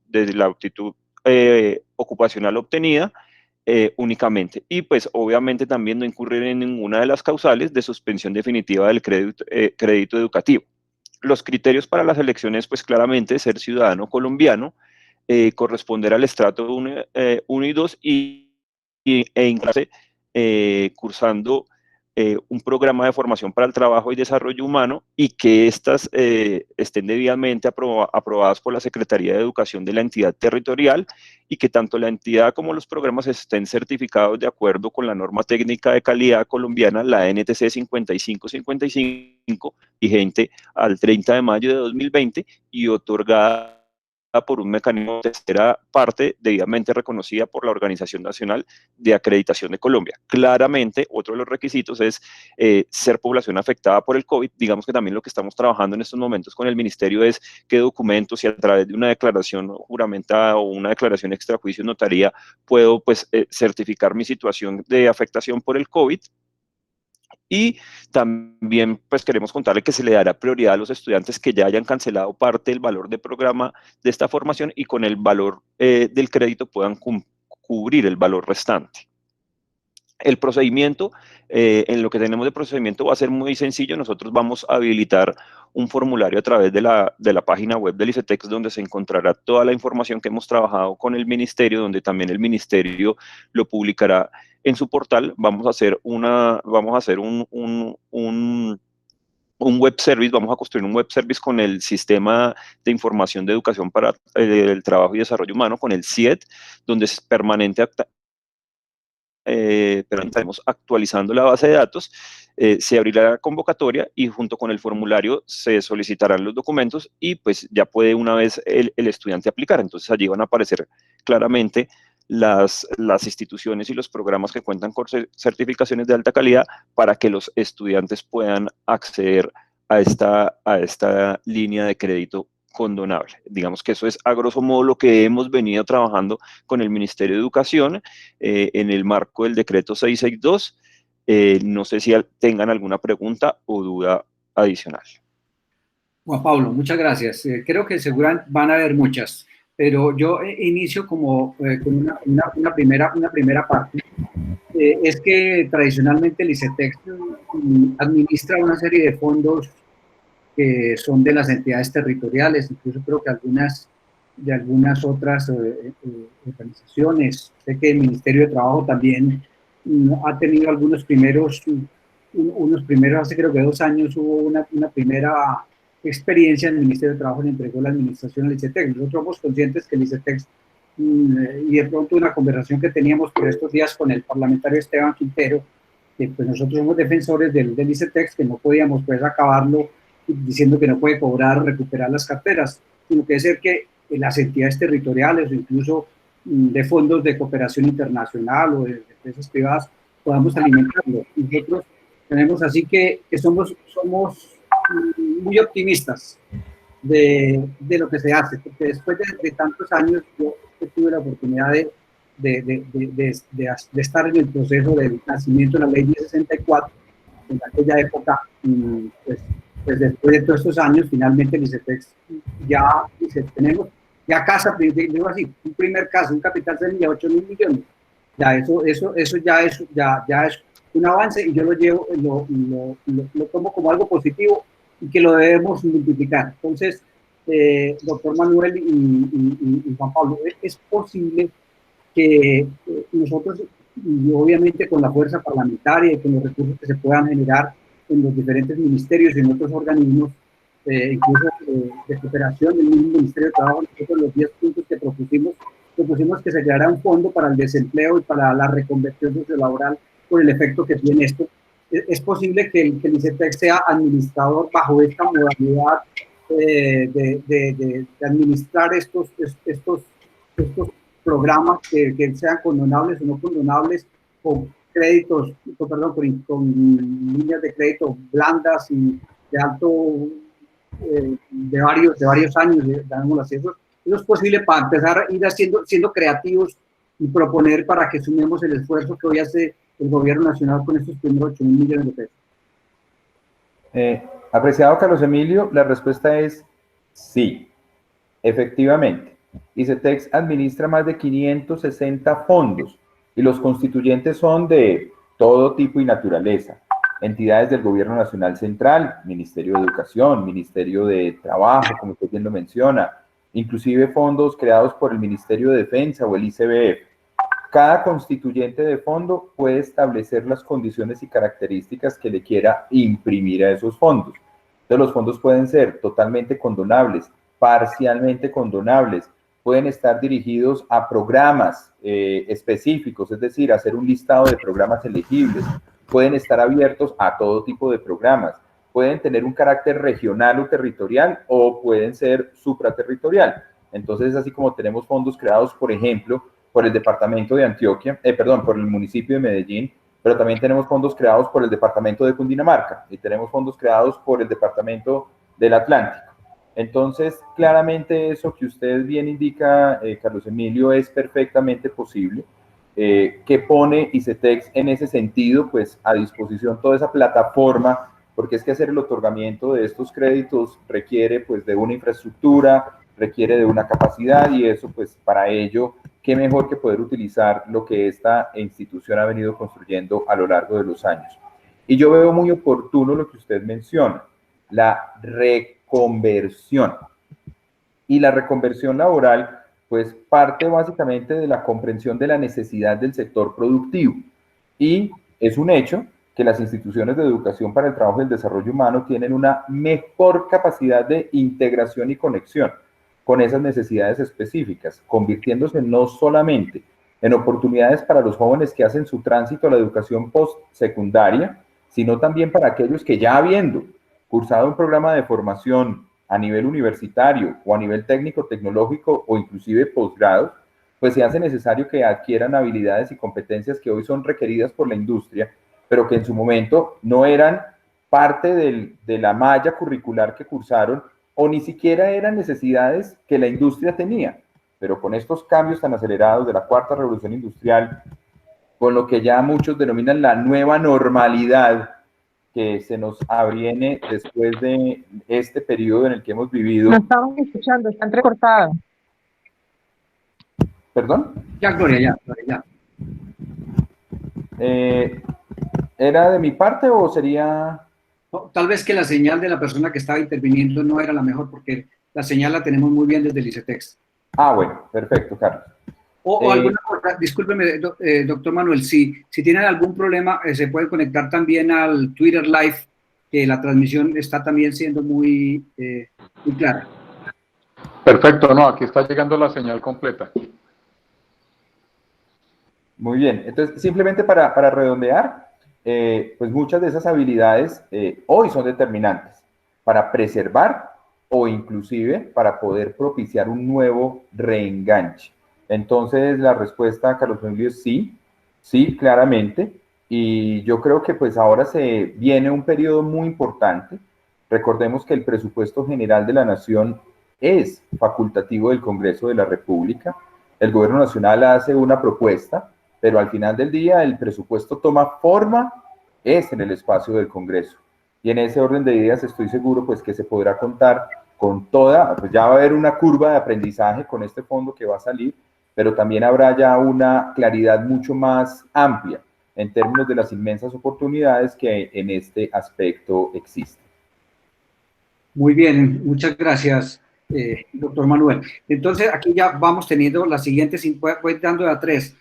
de la aptitud ocupacional obtenida únicamente, y pues obviamente también no incurrir en ninguna de las causales de suspensión definitiva del crédito educativo. Los criterios para las elecciones, pues claramente ser ciudadano colombiano, corresponder al estrato 1 y 2 e incluso cursando un programa de formación para el trabajo y desarrollo humano y que éstas estén debidamente aprobadas por la Secretaría de Educación de la entidad territorial y que tanto la entidad como los programas estén certificados de acuerdo con la norma técnica de calidad colombiana, la NTC 5555, vigente al 30 de mayo de 2020 y otorgada por un mecanismo de tercera parte debidamente reconocida por la Organización Nacional de Acreditación de Colombia. Claramente, otro de los requisitos es ser población afectada por el COVID. Digamos que también lo que estamos trabajando en estos momentos con el Ministerio es qué documentos, y a través de una declaración juramentada o una declaración extrajuicio notaría puedo pues certificar mi situación de afectación por el COVID. Y también pues queremos contarle que se le dará prioridad a los estudiantes que ya hayan cancelado parte del valor de programa de esta formación y con el valor del crédito puedan cubrir el valor restante. El procedimiento, en lo que tenemos de procedimiento va a ser muy sencillo. Nosotros vamos a habilitar un formulario a través de la página web del ICETEX, donde se encontrará toda la información que hemos trabajado con el ministerio, donde también el ministerio lo publicará en su portal. Vamos a hacer un web service, vamos a construir un web service con el Sistema de Información de Educación para el Trabajo y Desarrollo Humano, con el SIED, donde es permanentemente estaremos actualizando la base de datos. Se abrirá la convocatoria y junto con el formulario se solicitarán los documentos y pues ya puede una vez el estudiante aplicar. Entonces allí van a aparecer claramente las instituciones y los programas que cuentan con certificaciones de alta calidad para que los estudiantes puedan acceder a esta línea de crédito condonable. Digamos que eso es a grosso modo lo que hemos venido trabajando con el Ministerio de Educación en el marco del decreto 662. No sé si tengan alguna pregunta o duda adicional. Juan Pablo, muchas gracias. Creo que seguramente van a haber muchas, pero yo inicio como con una primera parte. Es que tradicionalmente el ICETEX administra una serie de fondos que son de las entidades territoriales, incluso creo que de algunas otras organizaciones. Sé que el Ministerio de Trabajo también ha tenido unos primeros, hace creo que 2 años hubo una primera experiencia en el Ministerio de Trabajo, le entregó la administración al ICETEX. Nosotros somos conscientes que el ICETEX, y de pronto una conversación que teníamos por estos días con el parlamentario Esteban Quintero, pues nosotros somos defensores del ICETEX, que no podíamos pues acabarlo diciendo que no puede cobrar o recuperar las carteras, sino que es ser que las entidades territoriales o incluso de fondos de cooperación internacional o de empresas privadas podamos alimentarlo. Nosotros tenemos así que somos muy optimistas de lo que se hace, porque después de tantos años yo tuve la oportunidad de estar en el proceso del nacimiento de la ley 1064, en aquella época, pues después de todos estos años, finalmente el ICETEX ya tenemos, ya casa, digo así, un primer caso, un capital semilla de 8.000 millones, ya eso ya es un avance y yo lo llevo, lo tomo como algo positivo y que lo debemos multiplicar. Entonces, doctor Manuel y Juan Pablo, es posible que nosotros, y obviamente con la fuerza parlamentaria y con los recursos que se puedan generar en los diferentes ministerios y en otros organismos, incluso de cooperación del mismo Ministerio de Trabajo, nosotros los 10 puntos que propusimos que se creara un fondo para el desempleo y para la reconversión sociolaboral por el efecto que tiene esto. Es posible que el ICETEX sea administrador bajo esta modalidad de administrar estos programas que sean condonables o no condonables, con créditos, con líneas de crédito blandas y de alto, de varios años, digámoslo así. Eso es posible para empezar a ir siendo creativos y proponer para que sumemos el esfuerzo que hoy hace el gobierno nacional con estos primeros 8.000 millones de pesos. Apreciado Carlos Emilio, la respuesta es sí, efectivamente. ICETEX administra más de 560 fondos y los constituyentes son de todo tipo y naturaleza. Entidades del Gobierno Nacional Central, Ministerio de Educación, Ministerio de Trabajo, como usted bien lo menciona, inclusive fondos creados por el Ministerio de Defensa o el ICBF. Cada constituyente de fondo puede establecer las condiciones y características que le quiera imprimir a esos fondos. Entonces, los fondos pueden ser totalmente condonables, parcialmente condonables, pueden estar dirigidos a programas específicos, es decir, hacer un listado de programas elegibles, pueden estar abiertos a todo tipo de programas, pueden tener un carácter regional o territorial o pueden ser supraterritorial. Entonces, así como tenemos fondos creados, por ejemplo, por el departamento de Antioquia, por el municipio de Medellín, pero también tenemos fondos creados por el departamento de Cundinamarca y tenemos fondos creados por el departamento del Atlántico. Entonces, claramente eso que usted bien indica, Carlos Emilio, es perfectamente posible. Que pone ICETEX en ese sentido, pues a disposición toda esa plataforma, porque es que hacer el otorgamiento de estos créditos requiere pues de una infraestructura, requiere de una capacidad y eso pues para ello, qué mejor que poder utilizar lo que esta institución ha venido construyendo a lo largo de los años. Y yo veo muy oportuno lo que usted menciona, la reconversión. Y la reconversión laboral pues parte básicamente de la comprensión de la necesidad del sector productivo. Y es un hecho que las instituciones de educación para el trabajo y el desarrollo humano tienen una mejor capacidad de integración y conexión con esas necesidades específicas, convirtiéndose no solamente en oportunidades para los jóvenes que hacen su tránsito a la educación postsecundaria, sino también para aquellos que ya habiendo cursado un programa de formación a nivel universitario o a nivel técnico, tecnológico o inclusive posgrado, pues se hace necesario que adquieran habilidades y competencias que hoy son requeridas por la industria, pero que en su momento no eran parte de la malla curricular que cursaron o ni siquiera eran necesidades que la industria tenía. Pero con estos cambios tan acelerados de la cuarta revolución industrial, con lo que ya muchos denominan la nueva normalidad, que se nos abriene después de este periodo en el que hemos vivido. No estamos escuchando, está entrecortado. ¿Perdón? Ya, Gloria, ya. ¿Era de mi parte o sería...? No, tal vez que la señal de la persona que estaba interviniendo no era la mejor, porque la señal la tenemos muy bien desde el ICETEX. Ah, bueno, perfecto, Carlos. O alguna cosa, discúlpeme, doctor Manuel, si tienen algún problema, se pueden conectar también al Twitter Live, que la transmisión está también siendo muy clara. Perfecto, no, aquí está llegando la señal completa. Muy bien, entonces simplemente para redondear, pues muchas de esas habilidades hoy son determinantes para preservar o inclusive para poder propiciar un nuevo reenganche. Entonces, la respuesta, Carlos Emilio, es sí, sí, claramente. Y yo creo que pues ahora se viene un periodo muy importante. Recordemos que el presupuesto general de la Nación es facultativo del Congreso de la República. El Gobierno Nacional hace una propuesta, pero al final del día el presupuesto toma forma es en el espacio del Congreso. Y en ese orden de ideas estoy seguro pues que se podrá contar con toda, pues ya va a haber una curva de aprendizaje con este fondo que va a salir, pero también habrá ya una claridad mucho más amplia en términos de las inmensas oportunidades que en este aspecto existen. Muy bien, muchas gracias, doctor Manuel. Entonces, aquí ya vamos teniendo las siguientes, voy dando de a tres.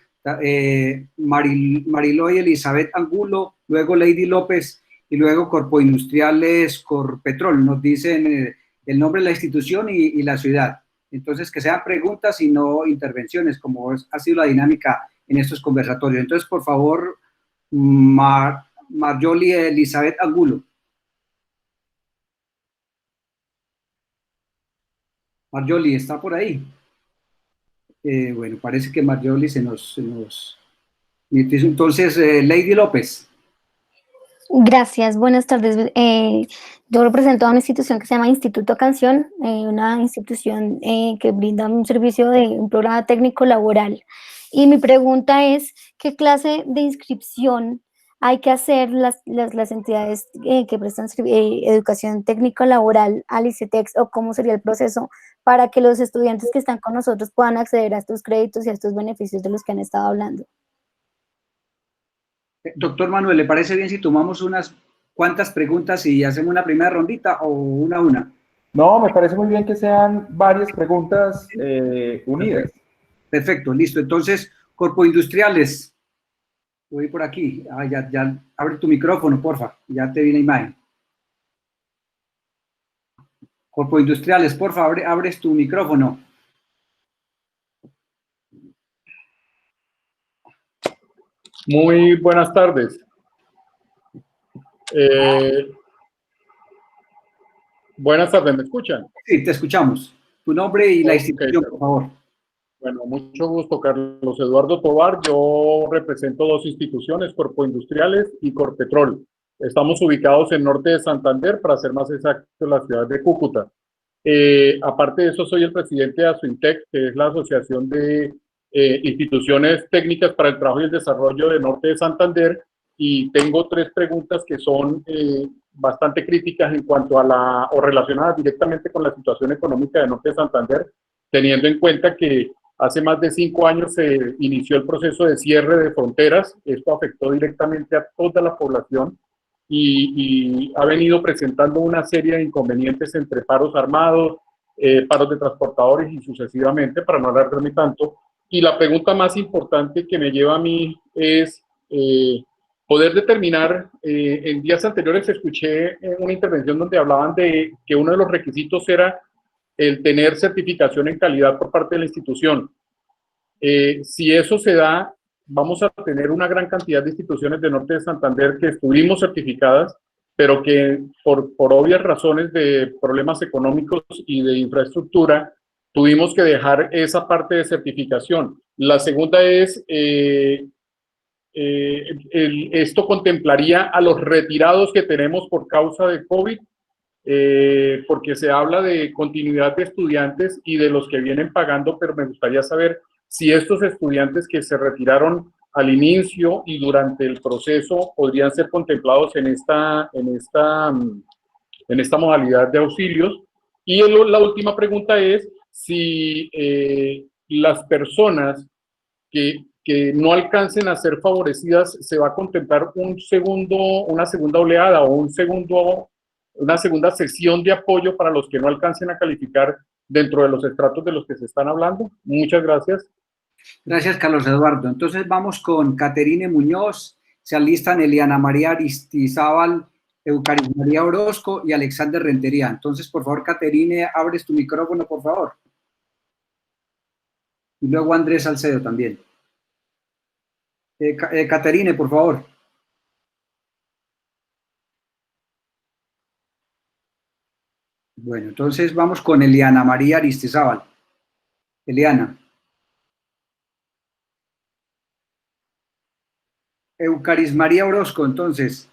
Mariloy Elizabeth Angulo, luego Lady López y luego Corpo Industriales Corpetrol. Nos dicen el nombre de la institución y la ciudad. Entonces, que sean preguntas y no intervenciones, como ha sido la dinámica en estos conversatorios. Entonces, por favor, Marjolie Elizabeth Angulo. Marjolie, ¿está por ahí? Bueno, parece que Marjolie se nos... Entonces, Lady López. Gracias, buenas tardes. Yo represento a una institución que se llama Instituto Canción, una institución que brinda un servicio de un programa técnico laboral. Y mi pregunta es, ¿qué clase de inscripción hay que hacer las entidades que prestan educación técnico laboral al ICETEX, o cómo sería el proceso para que los estudiantes que están con nosotros puedan acceder a estos créditos y a estos beneficios de los que han estado hablando? Doctor Manuel, ¿le parece bien si tomamos unas cuantas preguntas y hacemos una primera rondita o una a una? No, me parece muy bien que sean varias preguntas unidas. Perfecto, listo. Entonces, Corpo Industriales. Voy por aquí. Ya, abre tu micrófono, porfa. Ya te vi la imagen. Corpo Industriales, porfa, abres tu micrófono. Muy buenas tardes. Buenas tardes, ¿me escuchan? Sí, te escuchamos. Tu nombre y la institución, por favor. Bueno, mucho gusto, Carlos Eduardo Tovar. Yo represento dos instituciones, Corpo Industriales y Corpetrol. Estamos ubicados en norte de Santander, para ser más exacto, en la ciudad de Cúcuta. Aparte de eso, soy el presidente de ASUINTEC, que es la Asociación de Instituciones Técnicas para el Trabajo y el Desarrollo de Norte de Santander, y tengo tres preguntas que son bastante críticas en cuanto a o relacionadas directamente con la situación económica de Norte de Santander, teniendo en cuenta que hace más de 5 años se inició el proceso de cierre de fronteras. Esto afectó directamente a toda la población y ha venido presentando una serie de inconvenientes entre paros armados, paros de transportadores y sucesivamente, para no alargarme tanto. Y la pregunta más importante que me lleva a mí es poder determinar, en días anteriores escuché una intervención donde hablaban de que uno de los requisitos era el tener certificación en calidad por parte de la institución. Si eso se da, vamos a tener una gran cantidad de instituciones de Norte de Santander que estuvimos certificadas, pero que por obvias razones de problemas económicos y de infraestructura, tuvimos que dejar esa parte de certificación. La segunda es, esto contemplaría a los retirados que tenemos por causa de COVID, porque se habla de continuidad de estudiantes y de los que vienen pagando, pero me gustaría saber si estos estudiantes que se retiraron al inicio y durante el proceso podrían ser contemplados en esta modalidad de auxilios. Y la última pregunta es si las personas que no alcancen a ser favorecidas, se va a contemplar una segunda oleada o una segunda sesión de apoyo para los que no alcancen a calificar dentro de los estratos de los que se están hablando. Muchas gracias. Gracias, Carlos Eduardo. Entonces vamos con Caterine Muñoz, se alistan Eliana María Aristizábal, Eucaris María Orozco y Alexander Rentería. Entonces, por favor, Caterine, abres tu micrófono, por favor. Y luego Andrés Salcedo también. Caterine, por favor. Bueno, entonces vamos con Eliana María Aristizábal. Eliana. Eucaris María Orozco, entonces.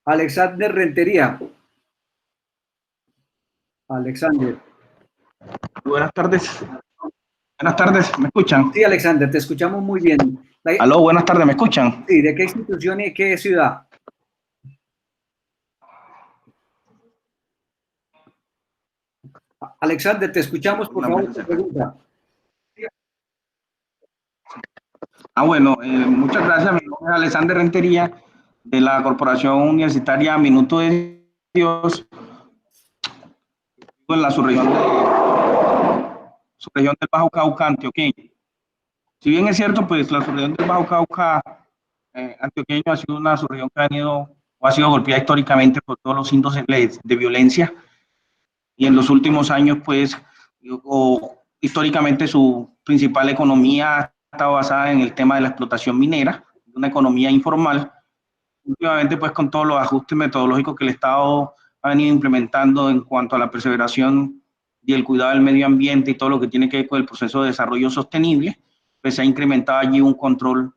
Alexander Rentería. Alexander. Buenas tardes. Buenas tardes, ¿me escuchan? Sí, Alexander, te escuchamos muy bien. Aló, buenas tardes, ¿me escuchan? Sí, ¿de qué institución y de qué ciudad? Alexander, te escuchamos, por favor, tu pregunta. Bueno, muchas gracias. Mi nombre es Alexander Rentería, de la Corporación Universitaria Minuto de Dios, en la subregión del Bajo Cauca, antioqueño. Si bien es cierto, pues la subregión del Bajo Cauca antioqueño ha sido una subregión que ha sido golpeada históricamente por todos los índices de violencia, y en los últimos años, pues, históricamente su principal economía está basada en el tema de la explotación minera, una economía informal. Últimamente, pues, con todos los ajustes metodológicos que el Estado ha venido implementando en cuanto a la perseveración y el cuidado del medio ambiente y todo lo que tiene que ver con el proceso de desarrollo sostenible, pues se ha incrementado allí un control.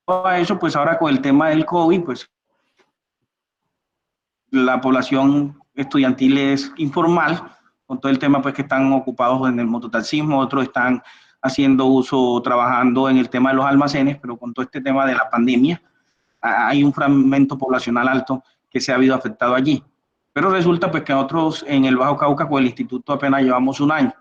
Todo eso, pues ahora con el tema del COVID, pues la población estudiantil es informal, con todo el tema pues que están ocupados en el mototaxismo, otros están haciendo uso, trabajando en el tema de los almacenes, pero con todo este tema de la pandemia, hay un fragmento poblacional alto que se ha habido afectado allí. Pero resulta pues que nosotros en el Bajo Cauca con el instituto apenas llevamos un año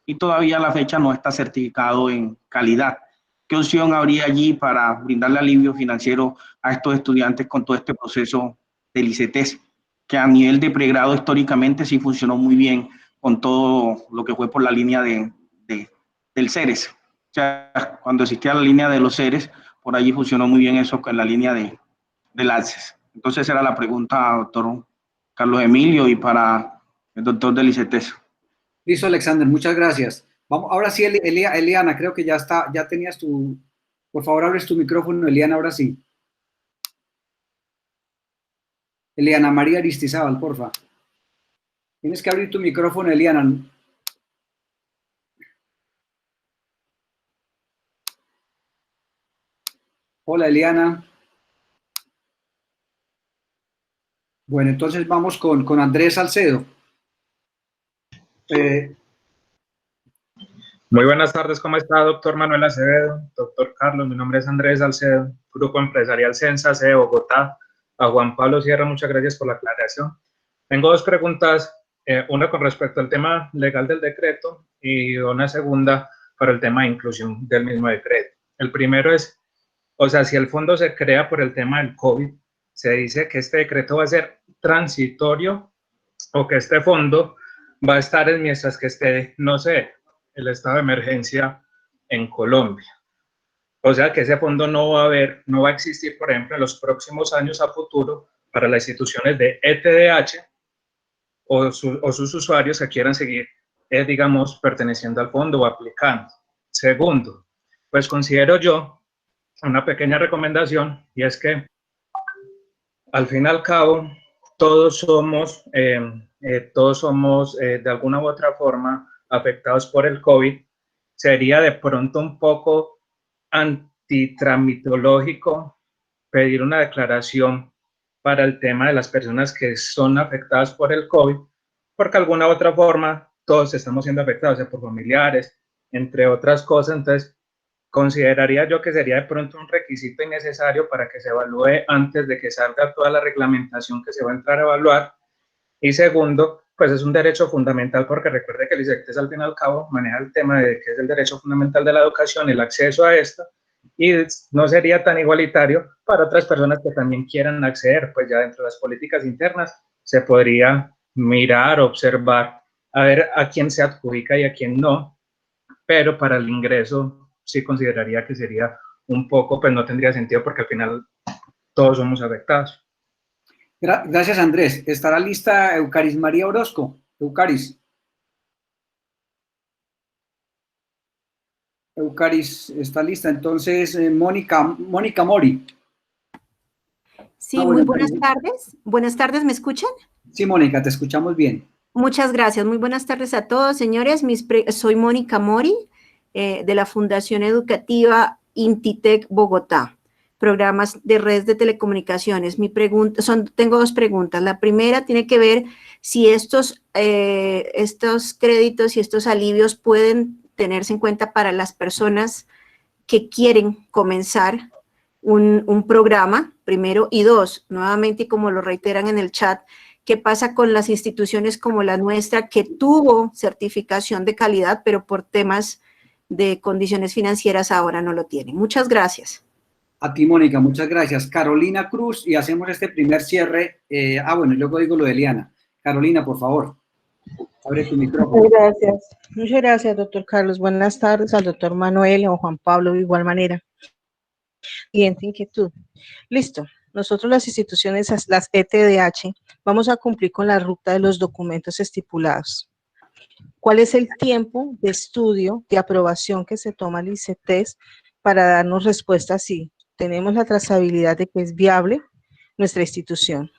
y todavía a la fecha no está certificado en calidad. ¿Qué opción habría allí para brindarle alivio financiero a estos estudiantes con todo este proceso del ICETES, que a nivel de pregrado históricamente sí funcionó muy bien con todo lo que fue por la línea del CERES? O sea, cuando existía la línea de los CERES, por allí funcionó muy bien eso con la línea del ACCES. Entonces esa era la pregunta, doctor Carlos Emilio, y para el doctor del ICETES. Listo, Alexander, muchas gracias. Vamos, ahora sí, Eliana, creo que ya está, ya tenías tu... Por favor, abres tu micrófono, Eliana, ahora sí. Eliana María Aristizábal, porfa. Tienes que abrir tu micrófono, Eliana. Hola, Eliana. Bueno, entonces vamos con Andrés Salcedo. Muy buenas tardes, ¿cómo está, doctor Manuel Acevedo? Doctor Carlos, mi nombre es Andrés Salcedo, Grupo Empresarial Censas de Bogotá. A Juan Pablo Sierra, muchas gracias por la aclaración. Tengo dos preguntas, una con respecto al tema legal del decreto y una segunda para el tema de inclusión del mismo decreto. El primero es, o sea, si el fondo se crea por el tema del COVID, se dice que este decreto va a ser transitorio o que este fondo va a estar mientras que esté, no sé, el estado de emergencia en Colombia. O sea que ese fondo no va a existir, por ejemplo, en los próximos años a futuro para las instituciones de ETDH o sus usuarios que quieran seguir, digamos, perteneciendo al fondo o aplicando. Segundo, pues considero yo una pequeña recomendación, y es que al fin y al cabo todos somos de alguna u otra forma afectados por el COVID. Sería de pronto un poco antitramitológico pedir una declaración para el tema de las personas que son afectadas por el COVID, porque de alguna u otra forma todos estamos siendo afectados, o sea, por familiares, entre otras cosas. Entonces, consideraría yo que sería de pronto un requisito innecesario para que se evalúe antes de que salga toda la reglamentación que se va a entrar a evaluar. Y segundo, pues es un derecho fundamental, porque recuerde que el ICETES al fin y al cabo maneja el tema de que es el derecho fundamental de la educación, el acceso a esto, y no sería tan igualitario para otras personas que también quieran acceder. Pues ya dentro de las políticas internas se podría mirar, observar, a ver a quién se adjudica y a quién no, pero para el ingreso sí consideraría que sería un poco, pues no tendría sentido, porque al final todos somos afectados. Gracias, Andrés. ¿Estará lista Eucaris María Orozco? Eucaris. Eucaris está lista. Entonces, Mónica Mori. Sí, muy buenas tardes. Buenas tardes, ¿me escuchan? Sí, Mónica, te escuchamos bien. Muchas gracias. Muy buenas tardes a todos, señores. Soy Mónica Mori, de la Fundación Educativa Intitec Bogotá, programas de redes de telecomunicaciones. Tengo dos preguntas. La primera tiene que ver si estos créditos y estos alivios pueden tenerse en cuenta para las personas que quieren comenzar un programa, primero, y dos, nuevamente, como lo reiteran en el chat, ¿qué pasa con las instituciones como la nuestra que tuvo certificación de calidad, pero por temas de condiciones financieras ahora no lo tienen? Muchas gracias. A ti, Mónica, muchas gracias. Carolina Cruz, y hacemos este primer cierre. Bueno, luego digo lo de Eliana. Carolina, por favor, abre tu micrófono. Muchas gracias, doctor Carlos. Buenas tardes al doctor Manuel o Juan Pablo de igual manera. Siguiente inquietud. Listo. Nosotros las instituciones, las ETDH, vamos a cumplir con la ruta de los documentos estipulados. ¿Cuál es el tiempo de estudio, de aprobación que se toma el ICETEX para darnos respuesta si tenemos la trazabilidad de que es viable nuestra institución?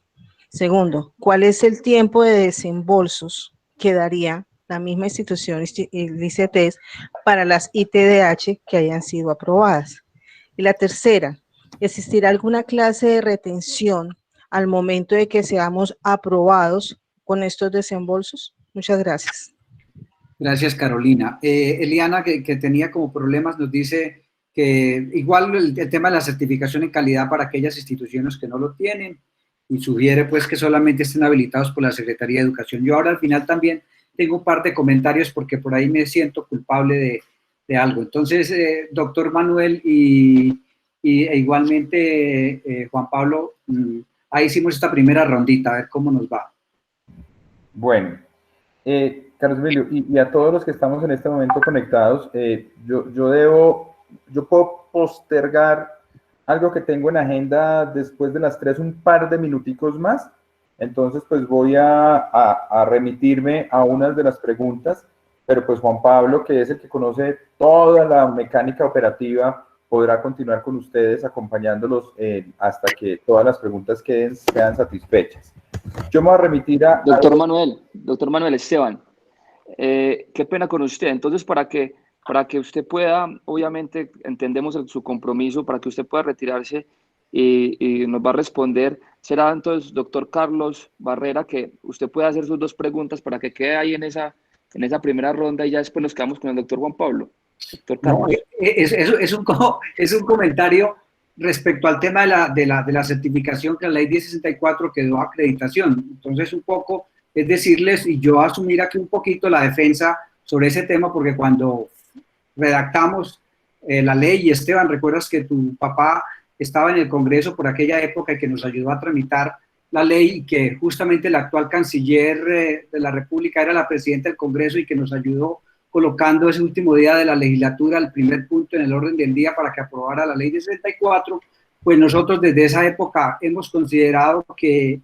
Segundo, ¿cuál es el tiempo de desembolsos que daría la misma institución, el ICETEX, para las ITDH que hayan sido aprobadas? Y la tercera, ¿existirá alguna clase de retención al momento de que seamos aprobados con estos desembolsos? Muchas gracias. Gracias, Carolina. Eliana, que tenía como problemas, nos dice que igual el tema de la certificación en calidad para aquellas instituciones que no lo tienen, y sugiere pues que solamente estén habilitados por la Secretaría de Educación. Yo ahora al final también tengo un par de comentarios porque por ahí me siento culpable de algo. Entonces, doctor Manuel e igualmente Juan Pablo, ahí hicimos esta primera rondita, a ver cómo nos va. Bueno, Carlos Emilio, y a todos los que estamos en este momento conectados, yo puedo postergar algo que tengo en agenda después de las 3, un par de minuticos más. Entonces, pues voy a remitirme a unas de las preguntas, pero pues Juan Pablo, que es el que conoce toda la mecánica operativa, podrá continuar con ustedes acompañándolos hasta que todas las preguntas sean satisfechas. Yo me voy a remitir a... Doctor Manuel Esteban, qué pena con usted. Entonces, para que usted pueda, obviamente, entendemos su compromiso, para que usted pueda retirarse y nos va a responder, será entonces, doctor Carlos Barrera, que usted pueda hacer sus dos preguntas para que quede ahí en esa primera ronda y ya después nos quedamos con el doctor Juan Pablo. Doctor Carlos. No, es un comentario respecto al tema de la certificación, que la ley 1064 quedó acreditación. Entonces, un poco es decirles, y yo asumir aquí un poquito la defensa sobre ese tema, porque cuando redactamos la ley, y Esteban, recuerdas que tu papá estaba en el Congreso por aquella época y que nos ayudó a tramitar la ley, y que justamente el actual canciller de la República era la presidenta del Congreso y que nos ayudó colocando ese último día de la legislatura el primer punto en el orden del día para que aprobara la ley de 64, pues nosotros desde esa época hemos considerado que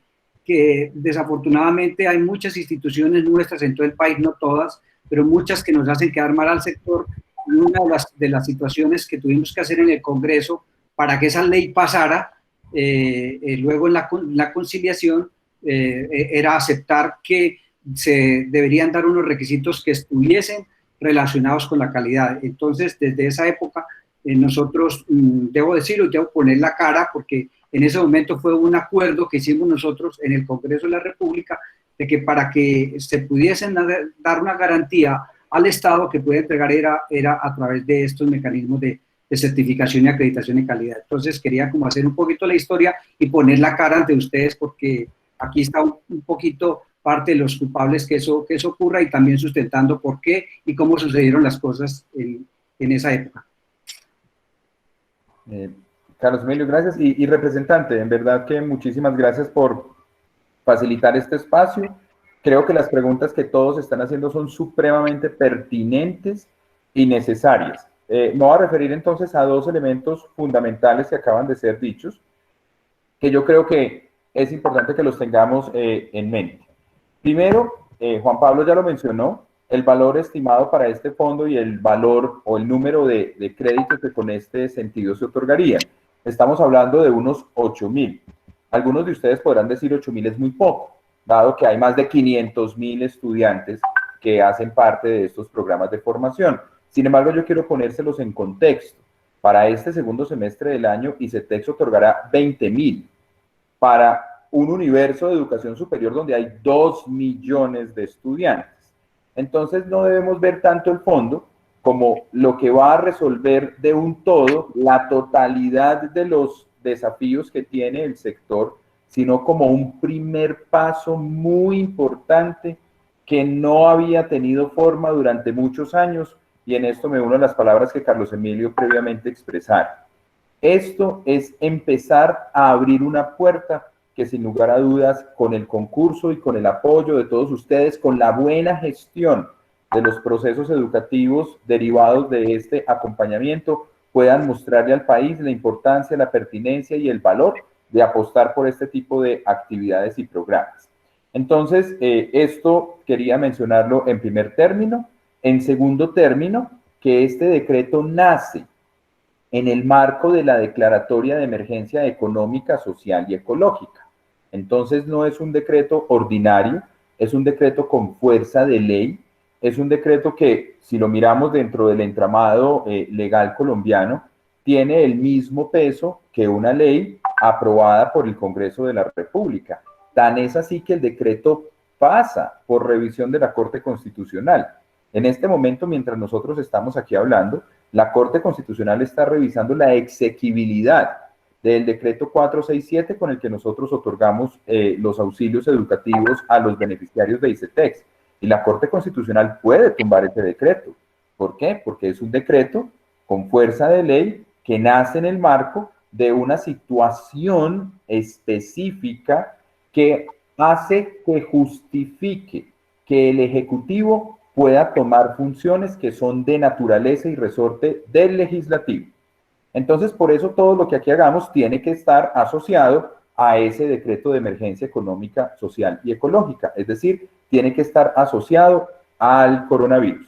desafortunadamente hay muchas instituciones nuestras en todo el país, no todas, pero muchas que nos hacen quedar mal al sector. Y una de las situaciones que tuvimos que hacer en el Congreso para que esa ley pasara, luego en la conciliación, era aceptar que se deberían dar unos requisitos que estuviesen relacionados con la calidad. Entonces, desde esa época, nosotros, debo decirlo, debo poner la cara, porque en ese momento fue un acuerdo que hicimos nosotros en el Congreso de la República, de que para que se pudiesen dar una garantía al Estado que puede entregar era a través de estos mecanismos de certificación y acreditación de calidad. Entonces quería como hacer un poquito la historia y poner la cara ante ustedes, porque aquí está un poquito parte de los culpables que eso ocurra, y también sustentando por qué y cómo sucedieron las cosas en esa época. Carlos Emilio, gracias. Y representante, en verdad que muchísimas gracias por facilitar este espacio. Creo que las preguntas que todos están haciendo son supremamente pertinentes y necesarias. Me voy a referir entonces a dos elementos fundamentales que acaban de ser dichos, que yo creo que es importante que los tengamos en mente. Primero, Juan Pablo ya lo mencionó, el valor estimado para este fondo y el valor o el número de créditos que con este sentido se otorgarían. Estamos hablando de unos 8.000. Algunos de ustedes podrán decir 8.000 es muy poco, dado que hay más de 500.000 estudiantes que hacen parte de estos programas de formación. Sin embargo, yo quiero ponérselos en contexto. Para este segundo semestre del año, ICETEX otorgará 20.000 para un universo de educación superior donde hay 2 millones de estudiantes. Entonces, no debemos ver tanto el fondo como lo que va a resolver de un todo la totalidad de los desafíos que tiene el sector, sino como un primer paso muy importante que no había tenido forma durante muchos años, y en esto me uno a las palabras que Carlos Emilio previamente expresara. Esto es empezar a abrir una puerta que sin lugar a dudas, con el concurso y con el apoyo de todos ustedes, con la buena gestión de los procesos educativos derivados de este acompañamiento, puedan mostrarle al país la importancia, la pertinencia y el valor de apostar por este tipo de actividades y programas. Entonces, esto quería mencionarlo en primer término. En segundo término, que este decreto nace en el marco de la Declaratoria de Emergencia Económica, Social y Ecológica. Entonces, no es un decreto ordinario, es un decreto con fuerza de ley, es un decreto que, si lo miramos dentro del entramado legal colombiano, tiene el mismo peso que una ley aprobada por el Congreso de la República. Tan es así que el decreto pasa por revisión de la Corte Constitucional. En este momento, mientras nosotros estamos aquí hablando, la Corte Constitucional está revisando la exequibilidad del decreto 467 con el que nosotros otorgamos los auxilios educativos a los beneficiarios de ICETEX. Y la Corte Constitucional puede tumbar ese decreto. ¿Por qué? Porque es un decreto con fuerza de ley que nace en el marco de una situación específica que hace que justifique que el Ejecutivo pueda tomar funciones que son de naturaleza y resorte del legislativo. Entonces, por eso todo lo que aquí hagamos tiene que estar asociado a ese decreto de emergencia económica, social y ecológica, es decir, tiene que estar asociado al coronavirus.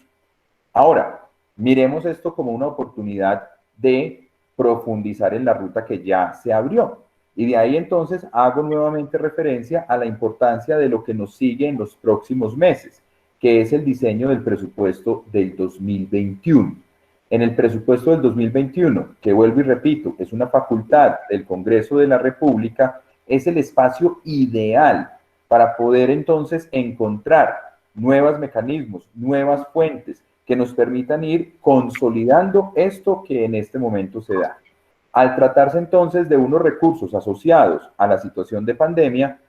Ahora, miremos esto como una oportunidad de profundizar en la ruta que ya se abrió. Y de ahí entonces hago nuevamente referencia a la importancia de lo que nos sigue en los próximos meses, que es el diseño del presupuesto del 2021. En el presupuesto del 2021, que vuelvo y repito, es una facultad del Congreso de la República, es el espacio ideal para poder entonces encontrar nuevos mecanismos, nuevas fuentes que nos permitan ir consolidando esto que en este momento se da. Al tratarse entonces de unos recursos asociados a la situación de pandemia,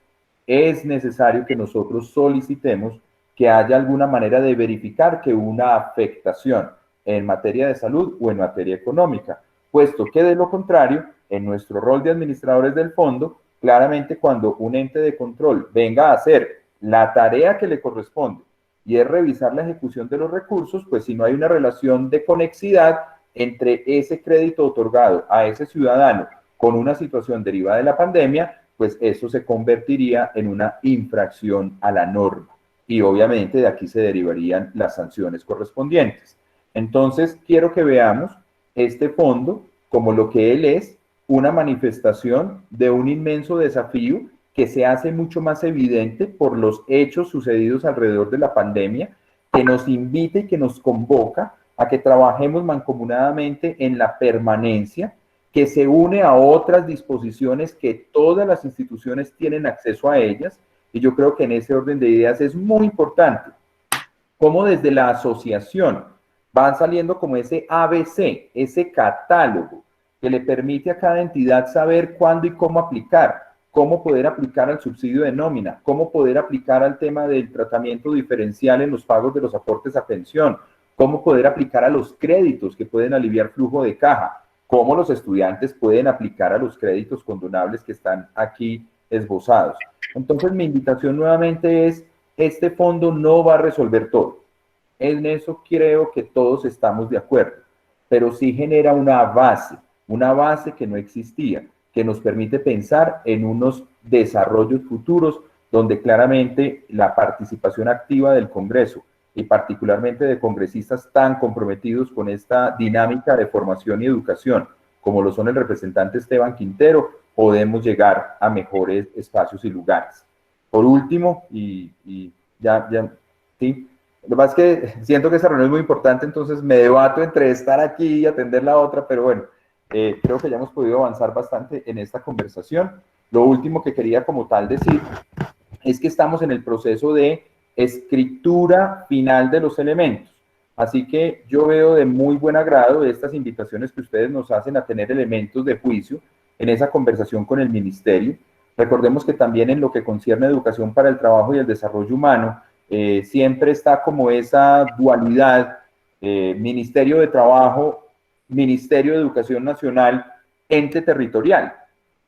es necesario que nosotros solicitemos que haya alguna manera de verificar que una afectación en materia de salud o en materia económica, puesto que de lo contrario, en nuestro rol de administradores del fondo, claramente cuando un ente de control venga a hacer la tarea que le corresponde y es revisar la ejecución de los recursos, pues si no hay una relación de conexidad entre ese crédito otorgado a ese ciudadano con una situación derivada de la pandemia, pues eso se convertiría en una infracción a la norma. Y obviamente de aquí se derivarían las sanciones correspondientes. Entonces, quiero que veamos este fondo como lo que él es, una manifestación de un inmenso desafío que se hace mucho más evidente por los hechos sucedidos alrededor de la pandemia, que nos invita y que nos convoca a que trabajemos mancomunadamente en la permanencia, que se une a otras disposiciones que todas las instituciones tienen acceso a ellas, y yo creo que en ese orden de ideas es muy importante cómo desde la asociación van saliendo como ese ABC, ese catálogo que le permite a cada entidad saber cuándo y cómo aplicar, cómo poder aplicar al subsidio de nómina, cómo poder aplicar al tema del tratamiento diferencial en los pagos de los aportes a pensión, cómo poder aplicar a los créditos que pueden aliviar flujo de caja, cómo los estudiantes pueden aplicar a los créditos condonables que están aquí esbozados. Entonces, mi invitación nuevamente es, este fondo no va a resolver todo. En eso creo que todos estamos de acuerdo, pero sí genera una base que no existía, que nos permite pensar en unos desarrollos futuros donde claramente la participación activa del Congreso y particularmente de congresistas tan comprometidos con esta dinámica de formación y educación, como lo son el representante Esteban Quintero, podemos llegar a mejores espacios y lugares. Por último, sí, lo que pasa es que siento que esta reunión es muy importante, entonces me debato entre estar aquí y atender la otra, pero bueno, creo que ya hemos podido avanzar bastante en esta conversación. Lo último que quería como tal decir es que estamos en el proceso de escritura final de los elementos. Así que yo veo de muy buen agrado estas invitaciones que ustedes nos hacen a tener elementos de juicio en esa conversación con el ministerio. Recordemos que también en lo que concierne a educación para el trabajo y el desarrollo humano, siempre está como esa dualidad, Ministerio de Trabajo, Ministerio de Educación Nacional, ente territorial,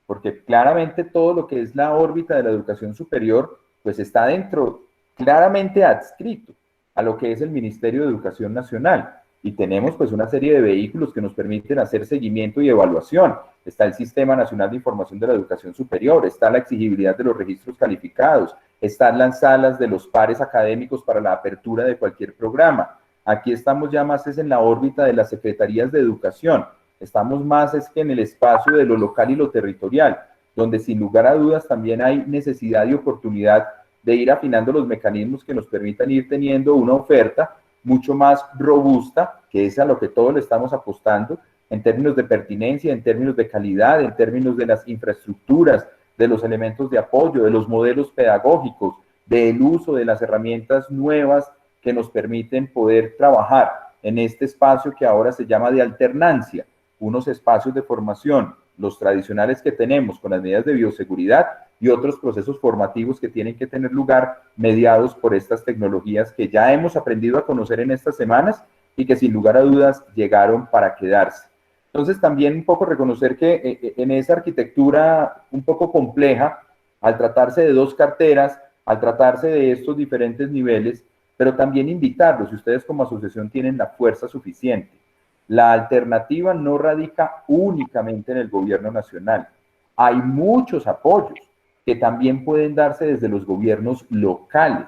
porque claramente todo lo que es la órbita de la educación superior, pues está dentro, claramente adscrito a lo que es el Ministerio de Educación Nacional. Y tenemos pues una serie de vehículos que nos permiten hacer seguimiento y evaluación. Está el Sistema Nacional de Información de la Educación Superior, está la exigibilidad de los registros calificados, están las salas de los pares académicos para la apertura de cualquier programa. Aquí estamos ya más es en la órbita de las secretarías de educación, estamos más es que en el espacio de lo local y lo territorial, donde sin lugar a dudas también hay necesidad y oportunidad de ir afinando los mecanismos que nos permitan ir teniendo una oferta mucho más robusta, que es a lo que todos le estamos apostando, en términos de pertinencia, en términos de calidad, en términos de las infraestructuras, de los elementos de apoyo, de los modelos pedagógicos, del uso de las herramientas nuevas que nos permiten poder trabajar en este espacio que ahora se llama de alternancia, unos espacios de formación, los tradicionales que tenemos con las medidas de bioseguridad y otros procesos formativos que tienen que tener lugar mediados por estas tecnologías que ya hemos aprendido a conocer en estas semanas y que sin lugar a dudas llegaron para quedarse. Entonces también un poco reconocer que en esa arquitectura un poco compleja, al tratarse de dos carteras, al tratarse de estos diferentes niveles, pero también invitarlos, si ustedes como asociación tienen la fuerza suficiente. La alternativa no radica únicamente en el gobierno nacional. Hay muchos apoyos que también pueden darse desde los gobiernos locales.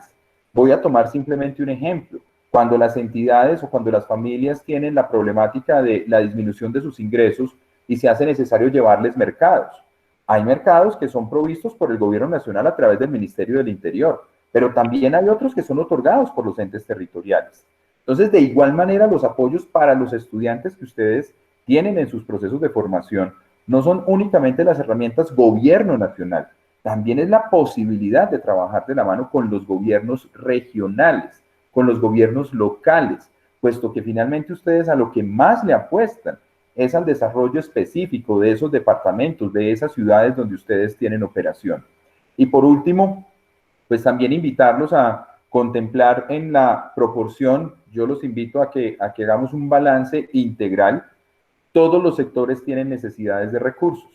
Voy a tomar simplemente un ejemplo. Cuando las entidades o cuando las familias tienen la problemática de la disminución de sus ingresos y se hace necesario llevarles mercados. Hay mercados que son provistos por el gobierno nacional a través del Ministerio del Interior, pero también hay otros que son otorgados por los entes territoriales. Entonces, de igual manera, los apoyos para los estudiantes que ustedes tienen en sus procesos de formación no son únicamente las herramientas gobierno nacional, también es la posibilidad de trabajar de la mano con los gobiernos regionales, con los gobiernos locales, puesto que finalmente ustedes a lo que más le apuestan es al desarrollo específico de esos departamentos, de esas ciudades donde ustedes tienen operación. Y por último, pues también invitarlos a contemplar en la proporción, yo los invito a que hagamos un balance integral. Todos los sectores tienen necesidades de recursos.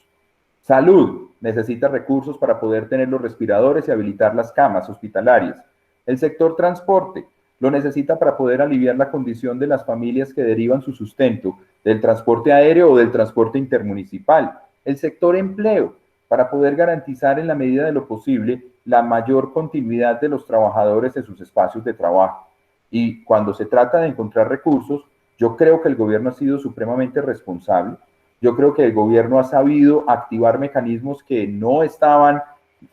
Salud necesita recursos para poder tener los respiradores y habilitar las camas hospitalarias. El sector transporte lo necesita para poder aliviar la condición de las familias que derivan su sustento del transporte aéreo o del transporte intermunicipal. El sector empleo, para poder garantizar en la medida de lo posible la mayor continuidad de los trabajadores en sus espacios de trabajo. Y cuando se trata de encontrar recursos, yo creo que el gobierno ha sido supremamente responsable. Yo creo que el gobierno ha sabido activar mecanismos que no estaban,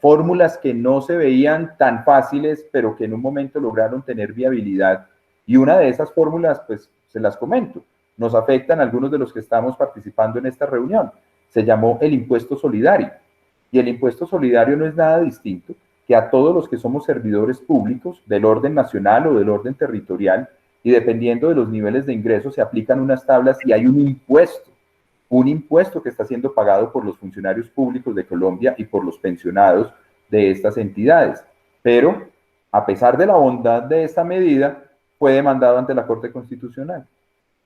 fórmulas que no se veían tan fáciles, pero que en un momento lograron tener viabilidad. Y una de esas fórmulas, pues, se las comento. Nos afectan a algunos de los que estamos participando en esta reunión. Se llamó el impuesto solidario. Y el impuesto solidario no es nada distinto que a todos los que somos servidores públicos del orden nacional o del orden territorial, y dependiendo de los niveles de ingresos se aplican unas tablas y hay un impuesto que está siendo pagado por los funcionarios públicos de Colombia y por los pensionados de estas entidades. Pero, a pesar de la bondad de esta medida, fue demandado ante la Corte Constitucional.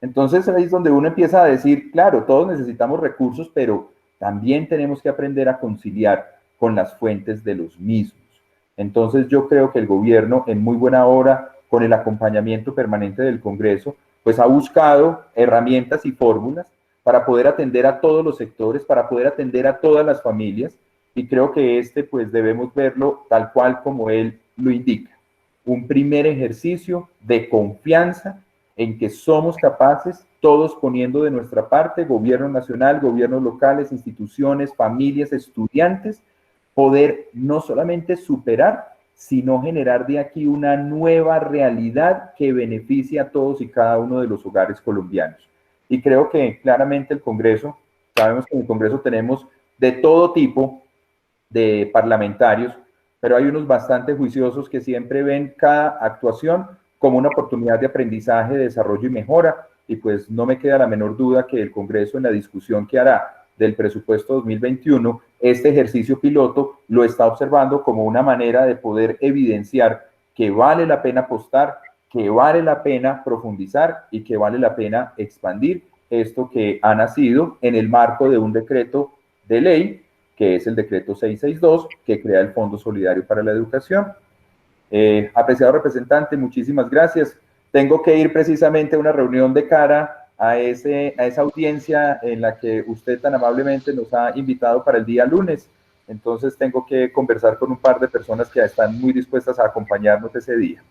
Entonces ahí es donde uno empieza a decir, claro, todos necesitamos recursos, pero también tenemos que aprender a conciliar con las fuentes de los mismos. Entonces yo creo que el gobierno, en muy buena hora, con el acompañamiento permanente del Congreso, pues ha buscado herramientas y fórmulas para poder atender a todos los sectores, para poder atender a todas las familias, y creo que pues debemos verlo tal cual como él lo indica. un primer ejercicio de confianza en que somos capaces, todos poniendo de nuestra parte, gobierno nacional, gobiernos locales, instituciones, familias, estudiantes, poder no solamente superar, sino generar de aquí una nueva realidad que beneficie a todos y cada uno de los hogares colombianos. Y creo que claramente el Congreso, sabemos que en el Congreso tenemos de todo tipo de parlamentarios, pero hay unos bastante juiciosos que siempre ven cada actuación como una oportunidad de aprendizaje, de desarrollo y mejora, y pues no me queda la menor duda que el Congreso en la discusión que hará del presupuesto 2021, este ejercicio piloto lo está observando como una manera de poder evidenciar que vale la pena apostar, que vale la pena profundizar y que vale la pena expandir esto que ha nacido en el marco de un decreto de ley, que es el decreto 662, que crea el Fondo Solidario para la Educación. Apreciado representante, muchísimas gracias. Tengo que ir precisamente a una reunión de cara a esa audiencia en la que usted tan amablemente nos ha invitado para el día lunes. Entonces tengo que conversar con un par de personas que están muy dispuestas a acompañarnos ese día.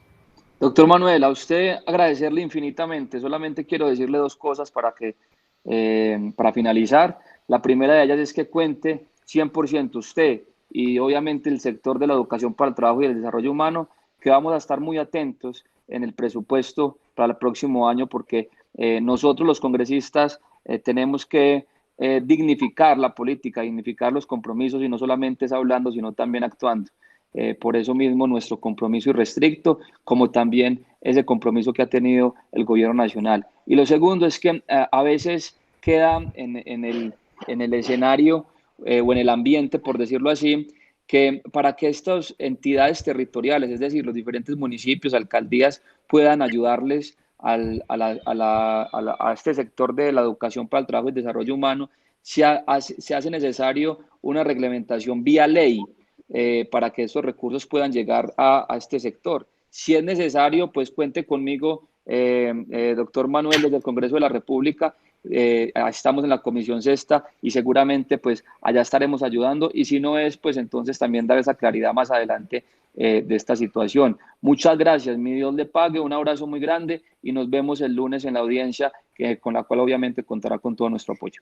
Doctor Manuel, a usted agradecerle infinitamente. Solamente quiero decirle dos cosas para finalizar. La primera de ellas es que cuente 100% usted y obviamente el sector de la educación para el trabajo y el desarrollo humano, que vamos a estar muy atentos en el presupuesto para el próximo año, porque nosotros los congresistas tenemos que dignificar la política, dignificar los compromisos, y no solamente es hablando, sino también actuando. Por eso mismo nuestro compromiso irrestricto, como también ese compromiso que ha tenido el gobierno nacional. Y lo segundo es que a veces queda en el escenario o en el ambiente, por decirlo así, que para que estas entidades territoriales, es decir, los diferentes municipios, alcaldías, puedan ayudarles a este sector de la educación para el trabajo y el desarrollo humano, se hace necesario una reglamentación vía ley para que esos recursos puedan llegar a este sector. Si es necesario, pues cuente conmigo, doctor Manuel, desde el Congreso de la República. Estamos en la Comisión Sexta y seguramente pues allá estaremos ayudando, y si no es, pues entonces también dar esa claridad más adelante de esta situación. Muchas gracias, mi Dios le pague, un abrazo muy grande y nos vemos el lunes en la audiencia, con la cual obviamente contará con todo nuestro apoyo.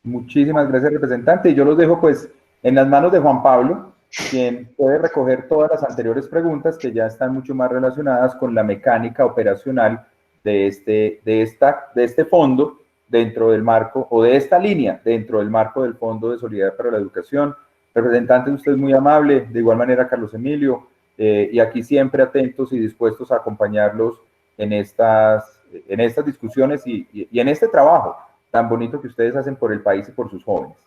Muchísimas gracias, representante, y yo los dejo pues en las manos de Juan Pablo, quien puede recoger todas las anteriores preguntas que ya están mucho más relacionadas con la mecánica operacional de este fondo dentro del marco, o de esta línea dentro del marco del Fondo de Solidaridad para la Educación. Representante, usted es muy amable, de igual manera Carlos Emilio, y aquí siempre atentos y dispuestos a acompañarlos en estas discusiones y en este trabajo tan bonito que ustedes hacen por el país y por sus jóvenes.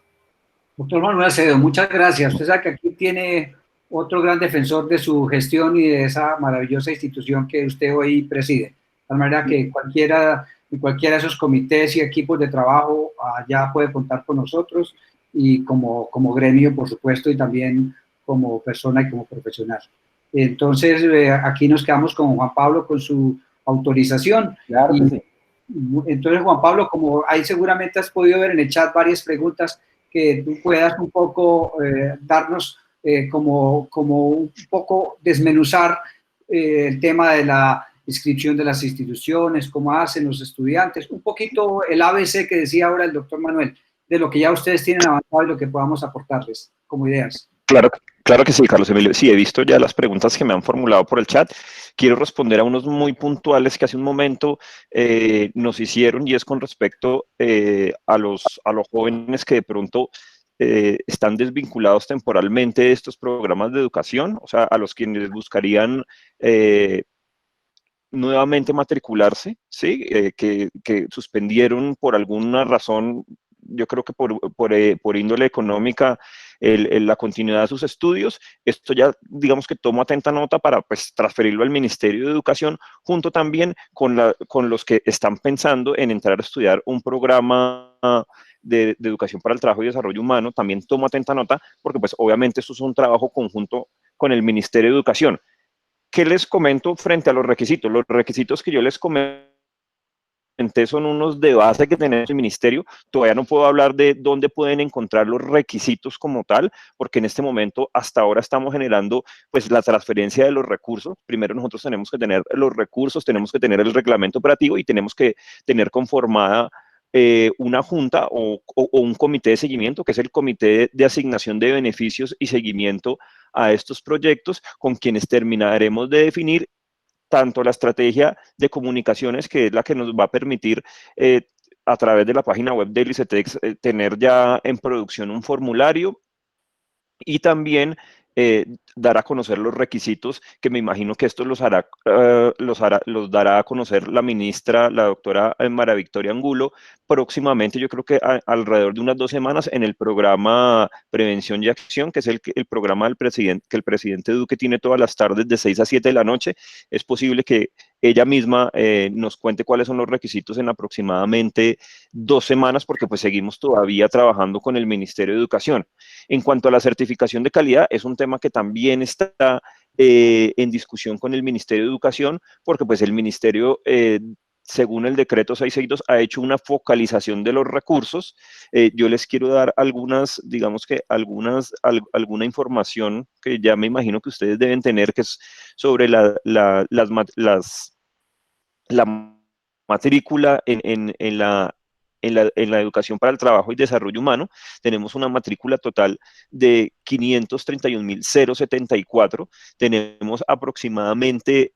Doctor Manuel Acevedo, muchas gracias. Usted sabe que aquí tiene otro gran defensor de su gestión y de esa maravillosa institución que usted hoy preside. De tal manera que cualquiera de esos comités y equipos de trabajo allá puede contar con nosotros, y como gremio, por supuesto, y también como persona y como profesional. Entonces, aquí nos quedamos con Juan Pablo con su autorización. Claro que sí. Entonces, Juan Pablo, como ahí seguramente has podido ver en el chat varias preguntas, que tú puedas un poco darnos como un poco desmenuzar el tema de la inscripción de las instituciones, cómo hacen los estudiantes, un poquito el ABC que decía ahora el doctor Manuel, de lo que ya ustedes tienen avanzado y lo que podamos aportarles como ideas. Claro que sí, Carlos Emilio. Sí, he visto ya las preguntas que me han formulado por el chat. Quiero responder a unos muy puntuales que hace un momento nos hicieron, y es con respecto a los jóvenes que de pronto están desvinculados temporalmente de estos programas de educación, o sea, a los quienes buscarían nuevamente matricularse, ¿sí? Que suspendieron por alguna razón, yo creo que por índole económica, la continuidad de sus estudios. Esto ya, digamos que tomo atenta nota para pues transferirlo al Ministerio de Educación, junto también con los que están pensando en entrar a estudiar un programa de educación para el trabajo y desarrollo humano. También tomo atenta nota, porque pues obviamente esto es un trabajo conjunto con el Ministerio de Educación. ¿Qué les comento frente a los requisitos? Los requisitos que yo les comento son unos de base que tenemos el ministerio. Todavía no puedo hablar de dónde pueden encontrar los requisitos como tal, porque en este momento, hasta ahora, estamos generando pues la transferencia de los recursos. Primero nosotros tenemos que tener los recursos, tenemos que tener el reglamento operativo y tenemos que tener conformada una junta o un comité de seguimiento, que es el comité de asignación de beneficios y seguimiento a estos proyectos, con quienes terminaremos de definir tanto la estrategia de comunicaciones, que es la que nos va a permitir a través de la página web del ICETEX tener ya en producción un formulario, y también dar a conocer los requisitos, que me imagino que esto los dará a conocer la ministra, la doctora Mara Victoria Angulo, próximamente. Yo creo que alrededor de unas 2 semanas, en el programa Prevención y Acción, que es el programa del presidente, que el presidente Duque tiene todas las tardes de 6 a 7 de la noche. Es posible que ella misma nos cuente cuáles son los requisitos en aproximadamente 2 semanas, porque pues seguimos todavía trabajando con el Ministerio de Educación. En cuanto a la certificación de calidad, es un tema que también está en discusión con el Ministerio de Educación, porque pues el Ministerio, según el decreto 662, ha hecho una focalización de los recursos. Yo les quiero dar algunas, digamos que alguna información que ya me imagino que ustedes deben tener, que es sobre la matrícula en la educación para el trabajo y desarrollo humano. Tenemos una matrícula total de 531.074. Tenemos aproximadamente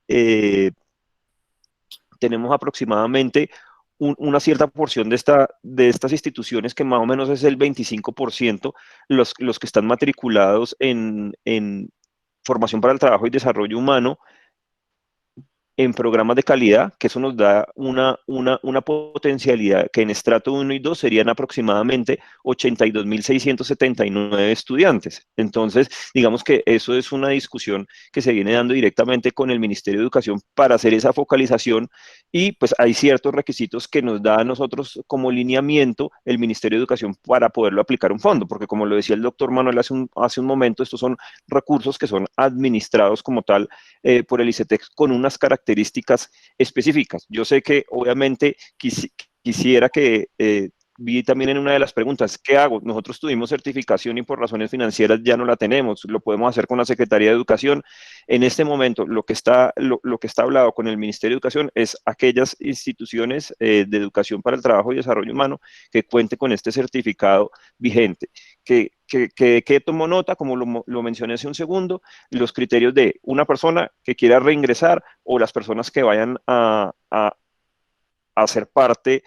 una cierta porción de estas instituciones, que más o menos es el 25%, los que están matriculados en formación para el trabajo y desarrollo humano, en programas de calidad, que eso nos da una potencialidad que en estrato 1 y 2 serían aproximadamente 82.679 estudiantes. Entonces, digamos que eso es una discusión que se viene dando directamente con el Ministerio de Educación para hacer esa focalización, y pues hay ciertos requisitos que nos da a nosotros como lineamiento el Ministerio de Educación para poderlo aplicar un fondo, porque como lo decía el doctor Manuel hace un momento, estos son recursos que son administrados como tal por el ICETEX con unas características específicas. Yo sé que obviamente quisiera que, vi también en una de las preguntas, ¿qué hago? Nosotros tuvimos certificación y por razones financieras ya no la tenemos, lo podemos hacer con la Secretaría de Educación. En este momento lo que está hablado con el Ministerio de Educación es aquellas instituciones de educación para el trabajo y desarrollo humano que cuente con este certificado vigente. Que tomo nota, como lo mencioné hace un segundo, los criterios de una persona que quiera reingresar o las personas que vayan a ser parte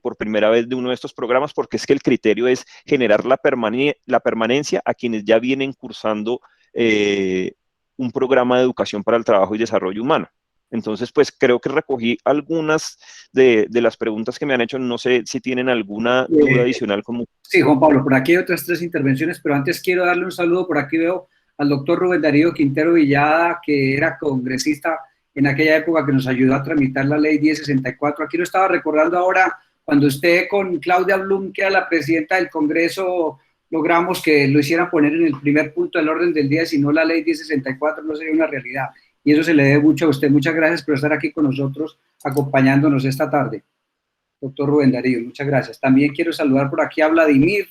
por primera vez de uno de estos programas, porque es que el criterio es generar la permanencia a quienes ya vienen cursando un programa de educación para el trabajo y desarrollo humano. Entonces, pues creo que recogí algunas de las preguntas que me han hecho. No sé si tienen alguna duda adicional. Sí, Juan Pablo, por aquí hay otras 3 intervenciones, pero antes quiero darle un saludo. Por aquí veo al doctor Rubén Darío Quintero Villada, que era congresista en aquella época, que nos ayudó a tramitar la ley 1064. Aquí lo estaba recordando ahora, cuando usted con Claudia Blum, que era la presidenta del Congreso, logramos que lo hicieran poner en el primer punto del orden del día, si no la ley 1064 no sería una realidad. Y eso se le debe mucho a usted. Muchas gracias por estar aquí con nosotros, acompañándonos esta tarde. Doctor Rubén Darío, muchas gracias. También quiero saludar por aquí a Vladimir,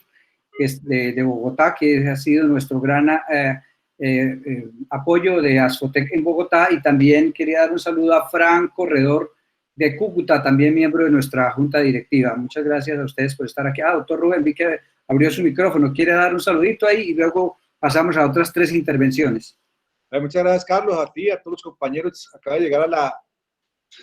que es de Bogotá, que ha sido nuestro gran apoyo de Asfotec en Bogotá, y también quería dar un saludo a Fran Corredor de Cúcuta, también miembro de nuestra junta directiva. Muchas gracias a ustedes por estar aquí. Doctor Rubén, vi que abrió su micrófono. ¿Quiere dar un saludito ahí? Y luego pasamos a otras 3 intervenciones. Muchas gracias, Carlos, a ti, a todos los compañeros. Acaba de llegar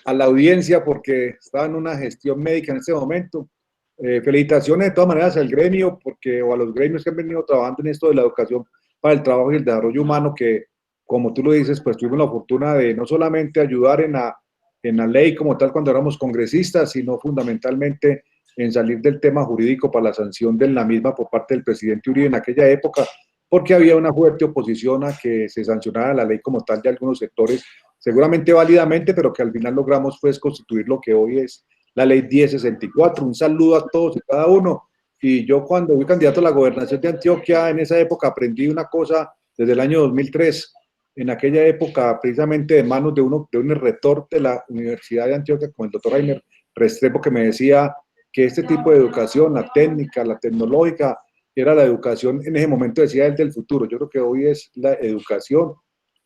a la audiencia porque estaba en una gestión médica en este momento. Felicitaciones de todas maneras al gremio, o a los gremios que han venido trabajando en esto de la educación para el trabajo y el desarrollo humano, que, como tú lo dices, pues tuvimos la fortuna de no solamente ayudar en la ley como tal cuando éramos congresistas, sino fundamentalmente en salir del tema jurídico para la sanción de la misma por parte del presidente Uribe en aquella época, porque había una fuerte oposición a que se sancionara la ley como tal de algunos sectores, seguramente válidamente, pero que al final logramos pues constituir lo que hoy es la ley 1064. Un saludo a todos y cada uno. Y yo, cuando fui candidato a la gobernación de Antioquia, en esa época aprendí una cosa desde el año 2003. En aquella época, precisamente de manos de un rector de la Universidad de Antioquia, como el doctor Rainer Restrepo, que me decía que este tipo de educación, la técnica, la tecnológica, era la educación, en ese momento decía él, del futuro. Yo creo que hoy es la educación,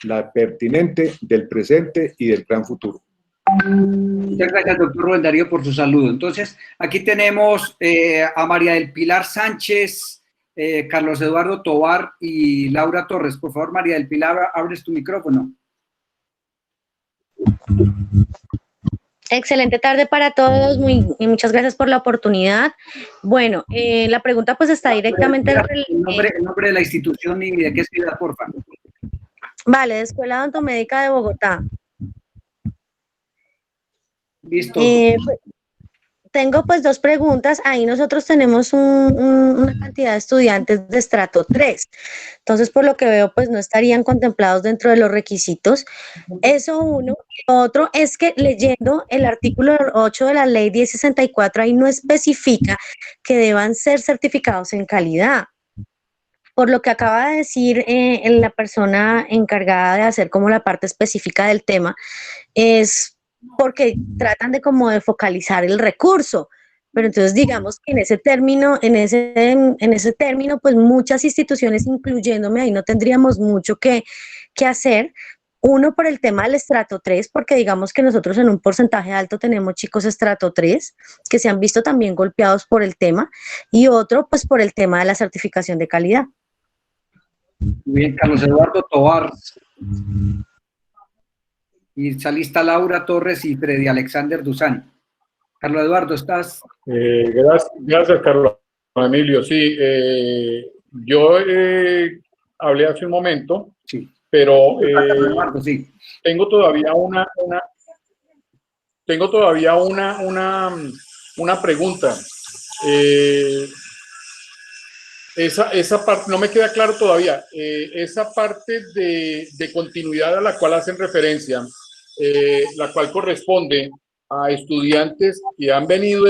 la pertinente del presente y del gran futuro. Muchas gracias, doctor Rubén Darío, por su saludo. Entonces, aquí tenemos a María del Pilar Sánchez, Carlos Eduardo Tovar y Laura Torres. Por favor, María del Pilar, abres tu micrófono. Excelente tarde para todos, muchas gracias por la oportunidad. Bueno, la pregunta pues está directamente... El nombre de la institución y de qué ciudad, por favor. Vale, de Escuela Odontomédica de Bogotá. Listo. Tengo pues dos preguntas. Ahí nosotros tenemos una cantidad de estudiantes de estrato 3. Entonces, por lo que veo, pues no estarían contemplados dentro de los requisitos. Eso uno. Otro es que leyendo el artículo 8 de la ley 1064, ahí no especifica que deban ser certificados en calidad. Por lo que acaba de decir la persona encargada de hacer como la parte específica del tema, es porque tratan de como de focalizar el recurso, pero entonces digamos que en ese término, pues muchas instituciones, incluyéndome, ahí no tendríamos mucho que hacer. Uno, por el tema del estrato 3, porque digamos que nosotros en un porcentaje alto tenemos chicos estrato 3 que se han visto también golpeados por el tema, y otro, pues por el tema de la certificación de calidad. Muy bien, Carlos Eduardo Tovar. Y está lista Laura Torres y Freddy Alexander Duzán. Carlos Eduardo, ¿estás? Gracias, Carlos Emilio. Sí, yo hablé hace un momento, sí, pero Eduardo, sí. tengo todavía una pregunta. Esa parte no me queda claro todavía. Esa parte de continuidad a la cual hacen referencia, la cual corresponde a estudiantes que han venido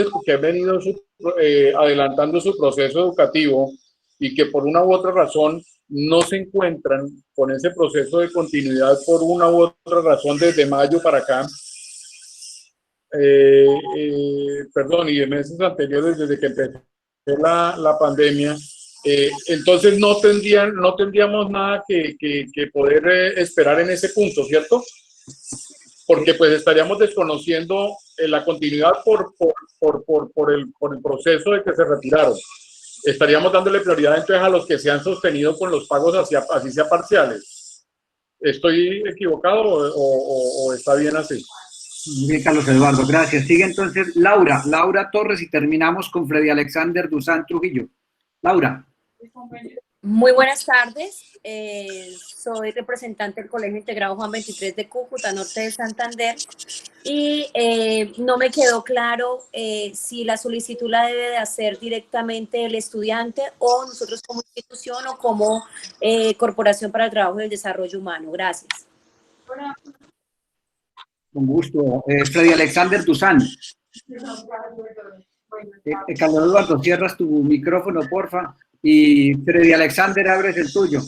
adelantando su proceso educativo y que por una u otra razón no se encuentran con ese proceso de continuidad por una u otra razón desde mayo para acá. Perdón, y de meses anteriores, desde que empezó la pandemia. Entonces no tendríamos nada que poder esperar en ese punto, ¿cierto? Porque pues estaríamos desconociendo la continuidad por el proceso de que se retiraron. Estaríamos dándole prioridad entonces a los que se han sostenido con los pagos así sea parciales. ¿Estoy equivocado o está bien así? Bien, Carlos Eduardo, gracias. Sigue entonces Laura Torres y terminamos con Freddy Alexander Duzán Trujillo. Laura. Muy buenas tardes, soy representante del Colegio Integrado Juan 23 de Cúcuta, norte de Santander, y no me quedó claro si la solicitud la debe de hacer directamente el estudiante o nosotros como institución o como Corporación para el Trabajo y el Desarrollo Humano. Gracias. Con gusto. Freddy Alexander Duzán. Carlos Eduardo, cierras tu micrófono, porfa. Y Freddy Alexander, abres el tuyo.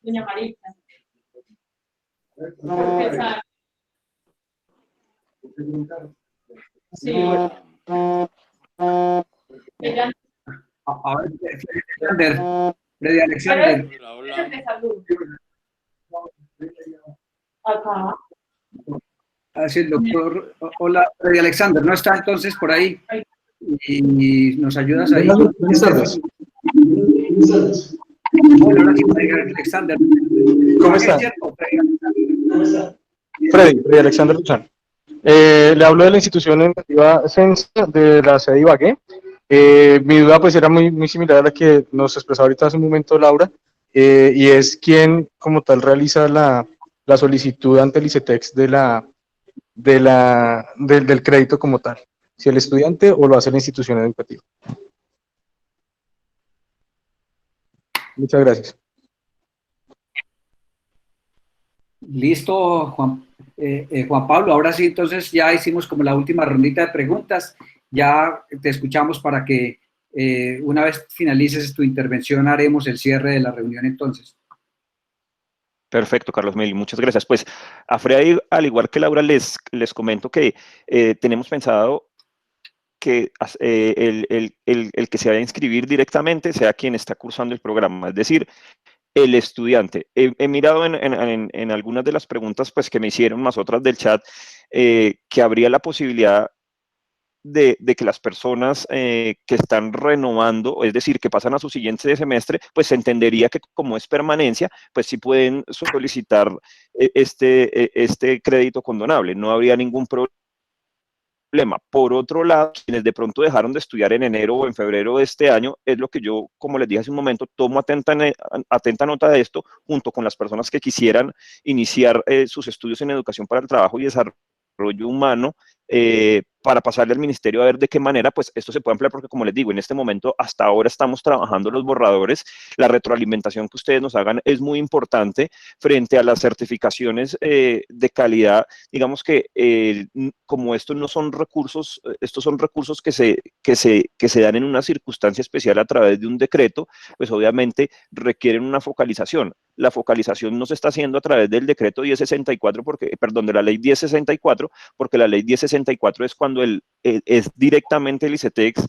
Doña Marita. Sí. A ver, Freddy Alexander. Acá. Así el doctor. Hola, Freddy Alexander, ¿no está entonces por ahí? Y nos ayudas ahí. Buenas tardes. Bueno, ahora sí, Freddy Alexander. ¿Cómo está? Freddy Alexander Duzán. Le hablo de la institución educativa CENSA de la sede de Ibagué. Mi duda pues era muy similar a la que nos expresó ahorita hace un momento Laura, y es quién como tal realiza la solicitud ante el ICETEX del crédito como tal, si el estudiante o lo hace la institución educativa. Muchas gracias. Listo, Juan Pablo. Ahora sí, entonces ya hicimos como la última rondita de preguntas. Ya te escuchamos para que una vez finalices tu intervención haremos el cierre de la reunión entonces. Perfecto, Carlos Emilio, muchas gracias. Pues a Freddy, al igual que Laura, les comento que tenemos pensado que el que se vaya a inscribir directamente sea quien está cursando el programa, es decir, el estudiante. He mirado en algunas de las preguntas pues, que me hicieron, más otras del chat, que habría la posibilidad de que las personas que están renovando, es decir, que pasan a su siguiente semestre, pues se entendería que como es permanencia, pues sí pueden solicitar este crédito condonable. No habría ningún problema. Por otro lado, quienes de pronto dejaron de estudiar en enero o en febrero de este año, es lo que yo, como les dije hace un momento, tomo atenta nota de esto, junto con las personas que quisieran iniciar sus estudios en educación para el trabajo y desarrollo humano, para pasarle al ministerio a ver de qué manera pues esto se puede ampliar, porque como les digo, en este momento hasta ahora estamos trabajando los borradores. La retroalimentación que ustedes nos hagan es muy importante frente a las certificaciones de calidad. Digamos que como estos no son recursos, estos son recursos que se dan en una circunstancia especial a través de un decreto, pues obviamente requieren una focalización. La focalización no se está haciendo a través del decreto 1064, de la ley 1064, porque la ley 1064 es cuando es directamente el ICETEX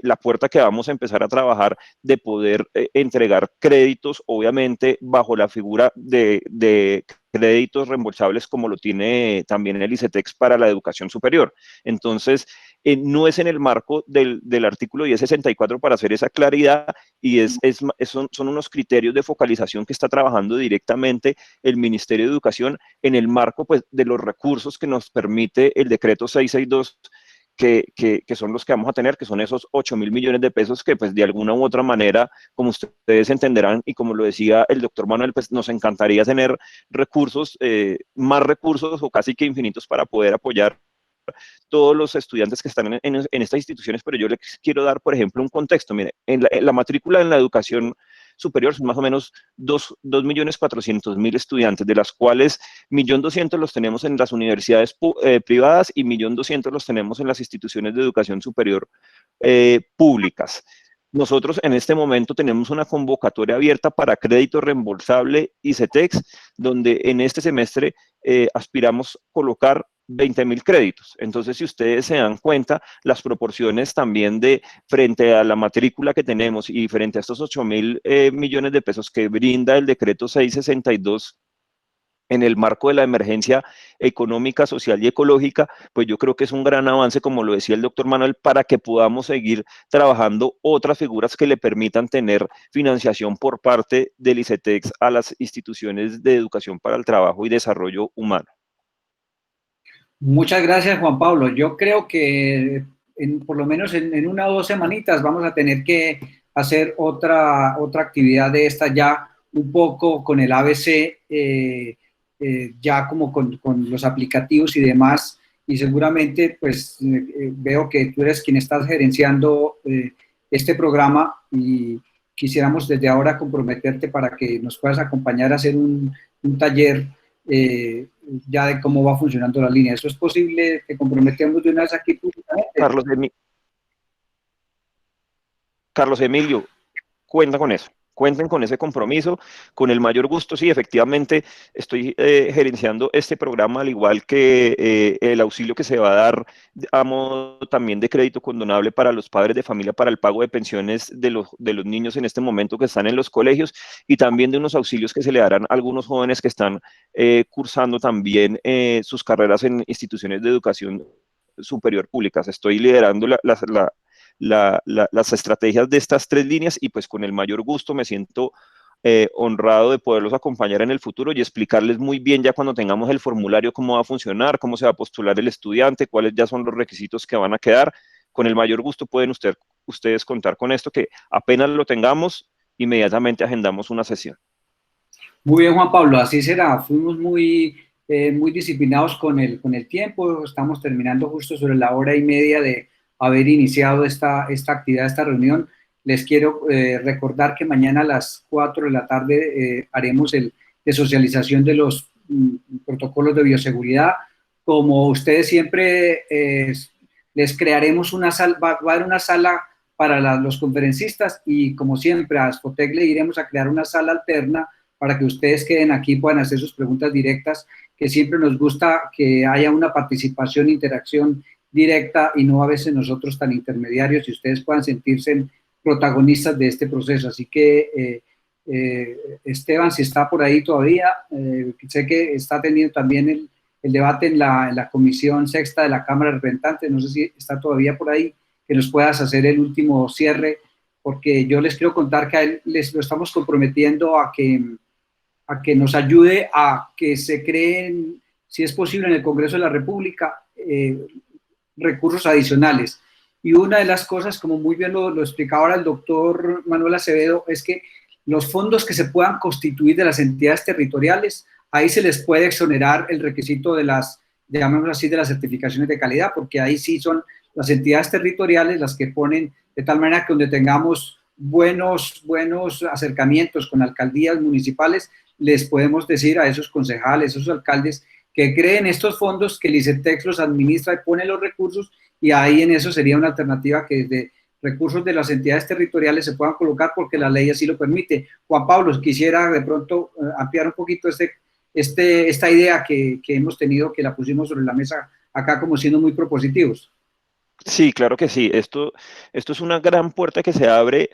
la puerta que vamos a empezar a trabajar de poder entregar créditos, obviamente bajo la figura de créditos reembolsables como lo tiene también el ICETEX para la educación superior. Entonces, no es en el marco del artículo 1064 para hacer esa claridad, y son unos criterios de focalización que está trabajando directamente el Ministerio de Educación en el marco pues, de los recursos que nos permite el decreto 662, que son los que vamos a tener, que son esos 8.000 millones de pesos que pues de alguna u otra manera, como ustedes entenderán y como lo decía el doctor Manuel, pues nos encantaría tener recursos, más recursos o casi que infinitos para poder apoyar todos los estudiantes que están en estas instituciones, pero yo les quiero dar, por ejemplo, un contexto. Mire, en la matrícula en la educación superior son más o menos 2.400.000 estudiantes, de las cuales 1.200.000 los tenemos en las universidades privadas y 1.200.000 los tenemos en las instituciones de educación superior públicas. Nosotros en este momento tenemos una convocatoria abierta para crédito reembolsable ICETEX, donde en este semestre aspiramos colocar 20.000 créditos. Entonces, si ustedes se dan cuenta, las proporciones también frente a la matrícula que tenemos y frente a estos 8.000 millones de pesos que brinda el decreto 662 en el marco de la emergencia económica, social y ecológica, pues yo creo que es un gran avance, como lo decía el doctor Manuel, para que podamos seguir trabajando otras figuras que le permitan tener financiación por parte del ICETEX a las instituciones de educación para el trabajo y desarrollo humano. Muchas gracias, Juan Pablo. Yo creo que por lo menos en 1 o 2 semanitas vamos a tener que hacer otra actividad de esta ya un poco con el ABC, ya como con los aplicativos y demás, y seguramente pues veo que tú eres quien estás gerenciando este programa y quisiéramos desde ahora comprometerte para que nos puedas acompañar a hacer un taller ya de cómo va funcionando la línea. ¿Eso es posible? ¿Te comprometemos de una vez aquí públicamente? Carlos Emilio, cuenta con eso. Cuenten con ese compromiso, con el mayor gusto. Sí, efectivamente, estoy gerenciando este programa, al igual que el auxilio que se va a dar a modo también de crédito condonable para los padres de familia para el pago de pensiones de los niños en este momento que están en los colegios, y también de unos auxilios que se le darán a algunos jóvenes que están cursando también sus carreras en instituciones de educación superior públicas. Estoy liderando las estrategias de estas 3 líneas y pues con el mayor gusto me siento honrado de poderlos acompañar en el futuro y explicarles muy bien ya cuando tengamos el formulario cómo va a funcionar, cómo se va a postular el estudiante, cuáles ya son los requisitos que van a quedar. Con el mayor gusto pueden ustedes contar con esto, que apenas lo tengamos, inmediatamente agendamos una sesión. Muy bien, Juan Pablo, así será. Fuimos muy disciplinados con el tiempo. Estamos terminando justo sobre la 1:30 de haber iniciado esta actividad, esta reunión. Les quiero recordar que mañana a las 4 de la tarde haremos de socialización de los protocolos de bioseguridad. Como ustedes siempre, les crearemos una sala, va a haber una sala para los conferencistas, y como siempre a Asfotec le iremos a crear una sala alterna para que ustedes queden aquí, puedan hacer sus preguntas directas, que siempre nos gusta que haya una participación, interacción directa y no a veces nosotros tan intermediarios y ustedes puedan sentirse protagonistas de este proceso. Así que Esteban, si está por ahí todavía, sé que está teniendo también el debate en la Comisión Sexta de la Cámara de Representantes, no sé si está todavía por ahí, que nos puedas hacer el último cierre, porque yo les quiero contar que a él lo estamos comprometiendo a que nos ayude a que se creen, si es posible, en el Congreso de la República, recursos adicionales. Y una de las cosas, como muy bien lo explicaba ahora el doctor Manuel Acevedo, es que los fondos que se puedan constituir de las entidades territoriales, ahí se les puede exonerar el requisito de las, llamémoslo así, de las certificaciones de calidad, porque ahí sí son las entidades territoriales las que ponen de tal manera que donde tengamos buenos acercamientos con alcaldías municipales, les podemos decir a esos concejales, a esos alcaldes, que creen estos fondos, que el ICETEX los administra y pone los recursos, y ahí en eso sería una alternativa que desde recursos de las entidades territoriales se puedan colocar porque la ley así lo permite. Juan Pablo, quisiera de pronto ampliar un poquito esta idea que hemos tenido, que la pusimos sobre la mesa acá como siendo muy propositivos. Sí, claro que sí. Esto es una gran puerta que se abre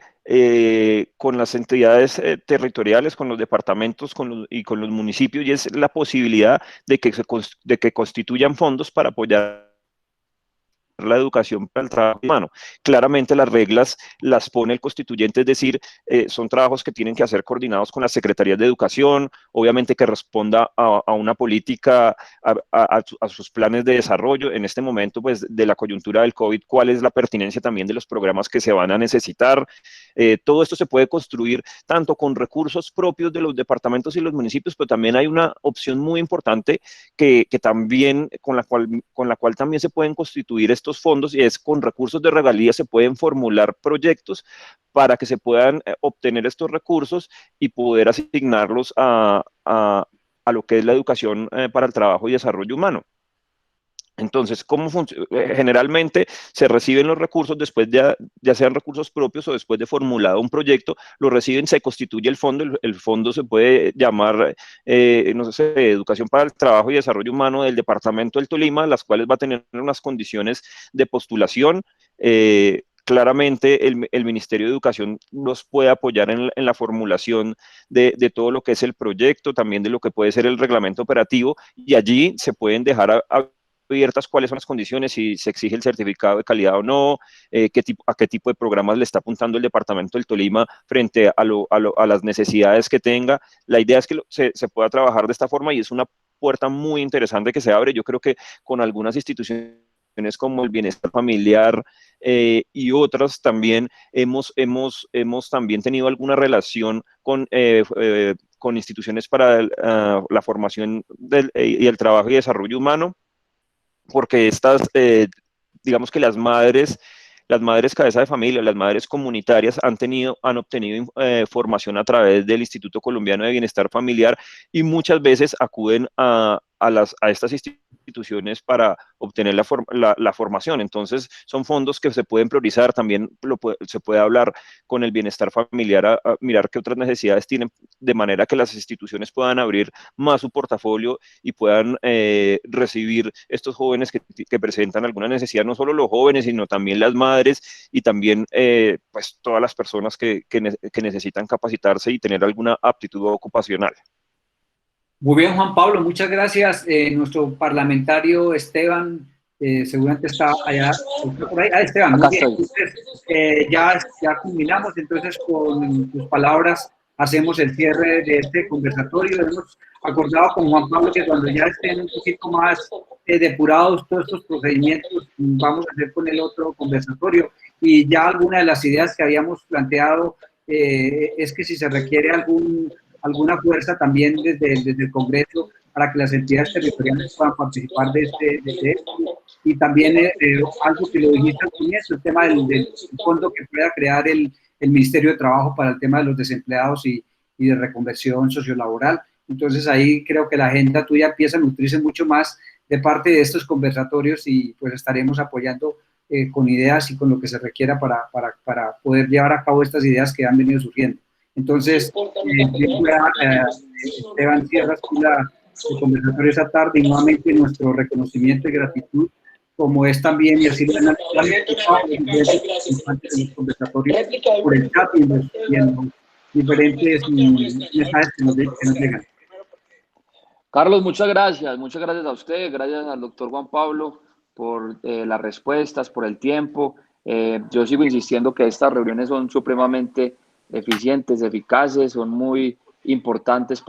con las entidades territoriales, con los departamentos y con los municipios, y es la posibilidad de que constituyan fondos para apoyar la educación para el trabajo humano. Claramente las reglas las pone el constituyente, es decir, son trabajos que tienen que ser coordinados con las secretarías de educación, obviamente que responda a una política, a sus planes de desarrollo. En este momento, pues, de la coyuntura del COVID, cuál es la pertinencia también de los programas que se van a necesitar. Todo esto se puede construir tanto con recursos propios de los departamentos y los municipios, pero también hay una opción muy importante que también, con la cual también se pueden constituir estos fondos, y es con recursos de regalías se pueden formular proyectos para que se puedan obtener estos recursos y poder asignarlos a lo que es la educación para el trabajo y desarrollo humano. Entonces, ¿cómo funciona? Generalmente se reciben los recursos después de, ya sean recursos propios o después de formulado un proyecto, lo reciben, se constituye el fondo se puede llamar, no sé, Educación para el Trabajo y Desarrollo Humano del Departamento del Tolima, las cuales va a tener unas condiciones de postulación. Claramente el Ministerio de Educación nos puede apoyar en la formulación de todo lo que es el proyecto, también de lo que puede ser el reglamento operativo, y allí se pueden dejar abiertas cuáles son las condiciones, si se exige el certificado de calidad o no, a qué tipo de programas le está apuntando el Departamento del Tolima frente a las necesidades que tenga. La idea es que se pueda trabajar de esta forma, y es una puerta muy interesante que se abre. Yo creo que con algunas instituciones como el Bienestar Familiar y otras también hemos también tenido alguna relación con instituciones para la formación y el trabajo y desarrollo humano, porque digamos que las madres cabeza de familia, las madres comunitarias han obtenido formación a través del Instituto Colombiano de Bienestar Familiar, y muchas veces acuden a estas instituciones para obtener la formación. Entonces, son fondos que se pueden priorizar. También se puede hablar con el Bienestar Familiar a mirar qué otras necesidades tienen, de manera que las instituciones puedan abrir más su portafolio y puedan recibir estos jóvenes que presentan alguna necesidad, no solo los jóvenes, sino también las madres y también pues todas las personas que necesitan capacitarse y tener alguna aptitud ocupacional. Muy bien, Juan Pablo, muchas gracias. Nuestro parlamentario Esteban, seguramente está allá, está por ahí. Esteban, muy bien. Entonces, ya culminamos, entonces con tus palabras hacemos el cierre de este conversatorio. Hemos acordado con Juan Pablo que cuando ya estén un poquito más depurados todos estos procedimientos, vamos a hacer con el otro conversatorio, y ya alguna de las ideas que habíamos planteado es que si se requiere alguna fuerza también desde el Congreso para que las entidades territoriales puedan participar de esto. Y también algo que lo dijiste al comienzo, el tema del fondo que pueda crear el Ministerio de Trabajo para el tema de los desempleados y de reconversión sociolaboral. Entonces ahí creo que la agenda tuya empieza a nutrirse mucho más de parte de estos conversatorios, y pues estaremos apoyando con ideas y con lo que se requiera para poder llevar a cabo estas ideas que han venido surgiendo. Entonces, Esteban cierra el conversatorio esta tarde, y nuevamente nuestro reconocimiento y gratitud, como es también, y así lo han los conversatorios por el chat y en los diferentes mensajes que nos llegan. Carlos, muchas gracias a usted, gracias al doctor Juan Pablo por las respuestas, por el tiempo. Yo sigo insistiendo que estas reuniones son supremamente eficientes, eficaces, son muy importantes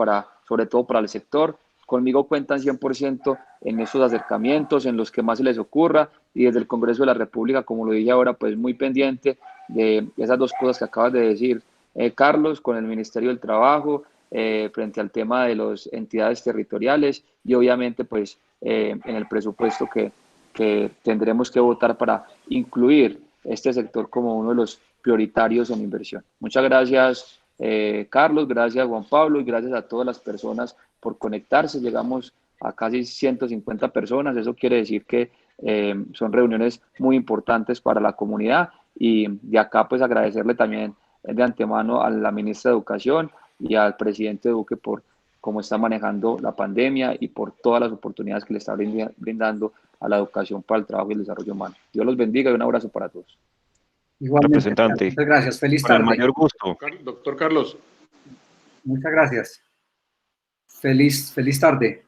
sobre todo para el sector. Conmigo cuentan 100% en esos acercamientos, en los que más se les ocurra, y desde el Congreso de la República, como lo dije ahora, pues muy pendiente de esas dos cosas que acabas de decir, Carlos, con el Ministerio del Trabajo, frente al tema de las entidades territoriales, y obviamente pues en el presupuesto que tendremos que votar para incluir este sector como uno de los prioritarios en inversión. Muchas gracias, Carlos, gracias Juan Pablo, y gracias a todas las personas por conectarse. Llegamos a casi 150 personas, eso quiere decir que son reuniones muy importantes para la comunidad, y de acá pues agradecerle también de antemano a la ministra de Educación y al presidente Duque por cómo está manejando la pandemia y por todas las oportunidades que le está brindando a la educación para el trabajo y el desarrollo humano. Dios los bendiga y un abrazo para todos. Igualmente, representante. Muchas gracias. Feliz Con el tarde. mayor gusto. Doctor Carlos. Muchas gracias. Feliz tarde.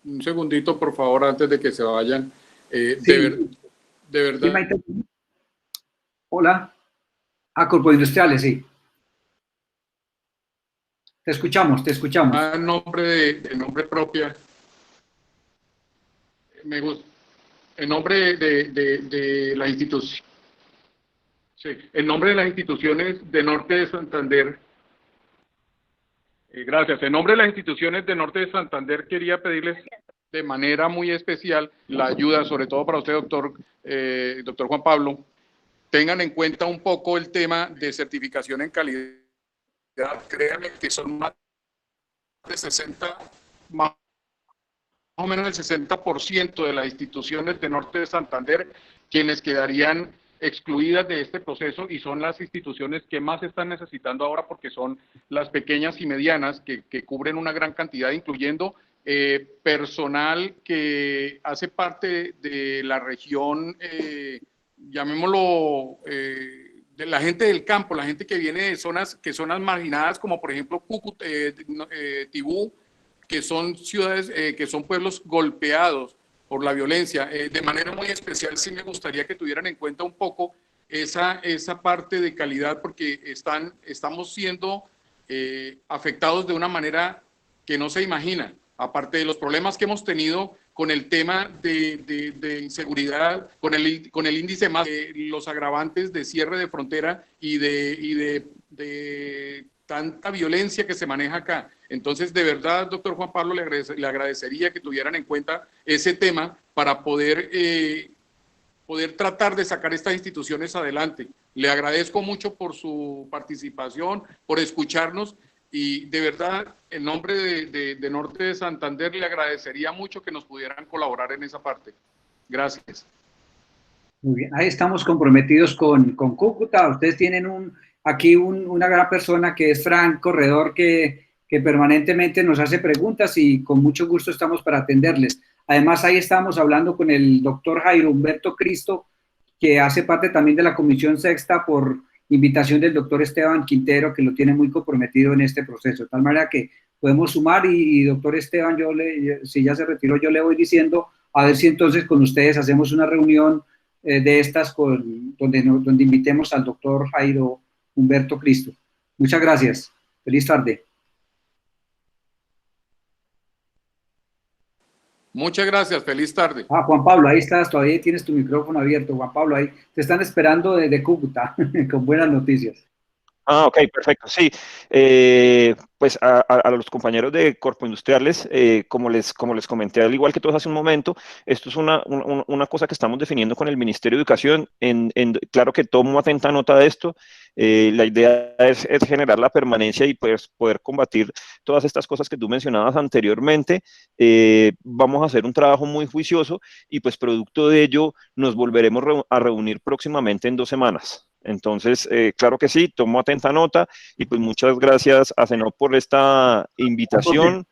Un segundito, por favor, antes de que se vayan. Sí. De verdad. Hola. Corpo Industriales, sí. Te escuchamos. En nombre propia. Me gusta. En nombre de la institución. Sí, en nombre de las instituciones de Norte de Santander. Gracias. En nombre de las instituciones de Norte de Santander quería pedirles de manera muy especial la ayuda, sobre todo para usted, doctor Juan Pablo. Tengan en cuenta un poco el tema de certificación en calidad. Créanme que son más de 60, más o menos el 60% de las instituciones de Norte de Santander quienes quedarían excluidas de este proceso, y son las instituciones que más están necesitando ahora, porque son las pequeñas y medianas que cubren una gran cantidad, incluyendo personal que hace parte de la región, llamémoslo, de la gente del campo, la gente que viene de zonas marginadas, como por ejemplo Cúcuta, Tibú, que son ciudades, que son pueblos golpeados por la violencia. De manera muy especial sí me gustaría que tuvieran en cuenta un poco esa parte de calidad, porque estamos siendo afectados de una manera que no se imagina, aparte de los problemas que hemos tenido con el tema de inseguridad, con el índice más, los agravantes de cierre de frontera y de tanta violencia que se maneja acá. Entonces, de verdad, doctor Juan Pablo, le agradecería que tuvieran en cuenta ese tema para poder tratar de sacar estas instituciones adelante. Le agradezco mucho por su participación, por escucharnos, y de verdad, en nombre de Norte de Santander, le agradecería mucho que nos pudieran colaborar en esa parte. Gracias. Muy bien, ahí estamos comprometidos con Cúcuta. Ustedes tienen aquí una gran persona que es Frank Corredor, que permanentemente nos hace preguntas, y con mucho gusto estamos para atenderles. Además, ahí estamos hablando con el doctor Jairo Humberto Cristo, que hace parte también de la Comisión Sexta por invitación del doctor Esteban Quintero, que lo tiene muy comprometido en este proceso, de tal manera que podemos sumar, y doctor Esteban, si ya se retiró, yo le voy diciendo, a ver si entonces con ustedes hacemos una reunión de estas donde invitemos al doctor Jairo Humberto Cristo. Muchas gracias. Feliz tarde. Muchas gracias, feliz tarde. Juan Pablo, ahí estás, todavía tienes tu micrófono abierto, Juan Pablo, ahí te están esperando desde Cúcuta, con buenas noticias. Ok, perfecto, sí. Pues a los compañeros de Corpo Industriales, como les comenté, al igual que todos hace un momento, esto es una cosa que estamos definiendo con el Ministerio de Educación. Claro que tomo atenta nota de esto. La idea es generar la permanencia y pues poder combatir todas estas cosas que tú mencionabas anteriormente. Vamos a hacer un trabajo muy juicioso, y pues producto de ello nos volveremos a reunir próximamente en 2 semanas. Entonces, claro que sí, tomo atenta nota y pues muchas gracias a CENOP por esta invitación.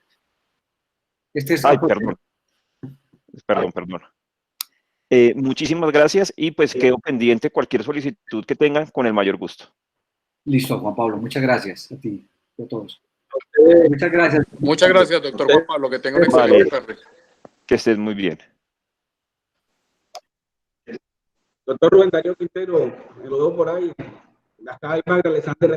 Ay, perdón. Muchísimas gracias y pues quedo pendiente cualquier solicitud que tengan con el mayor gusto. Listo, Juan Pablo, muchas gracias a ti, a todos. Muchas gracias. Muchas gracias, doctor Juan Pablo, que tenga una excelente tarde. Que estés muy bien. Doctor Rubén Darío Quintero, me lo veo por ahí. Acá hay Magda Alexander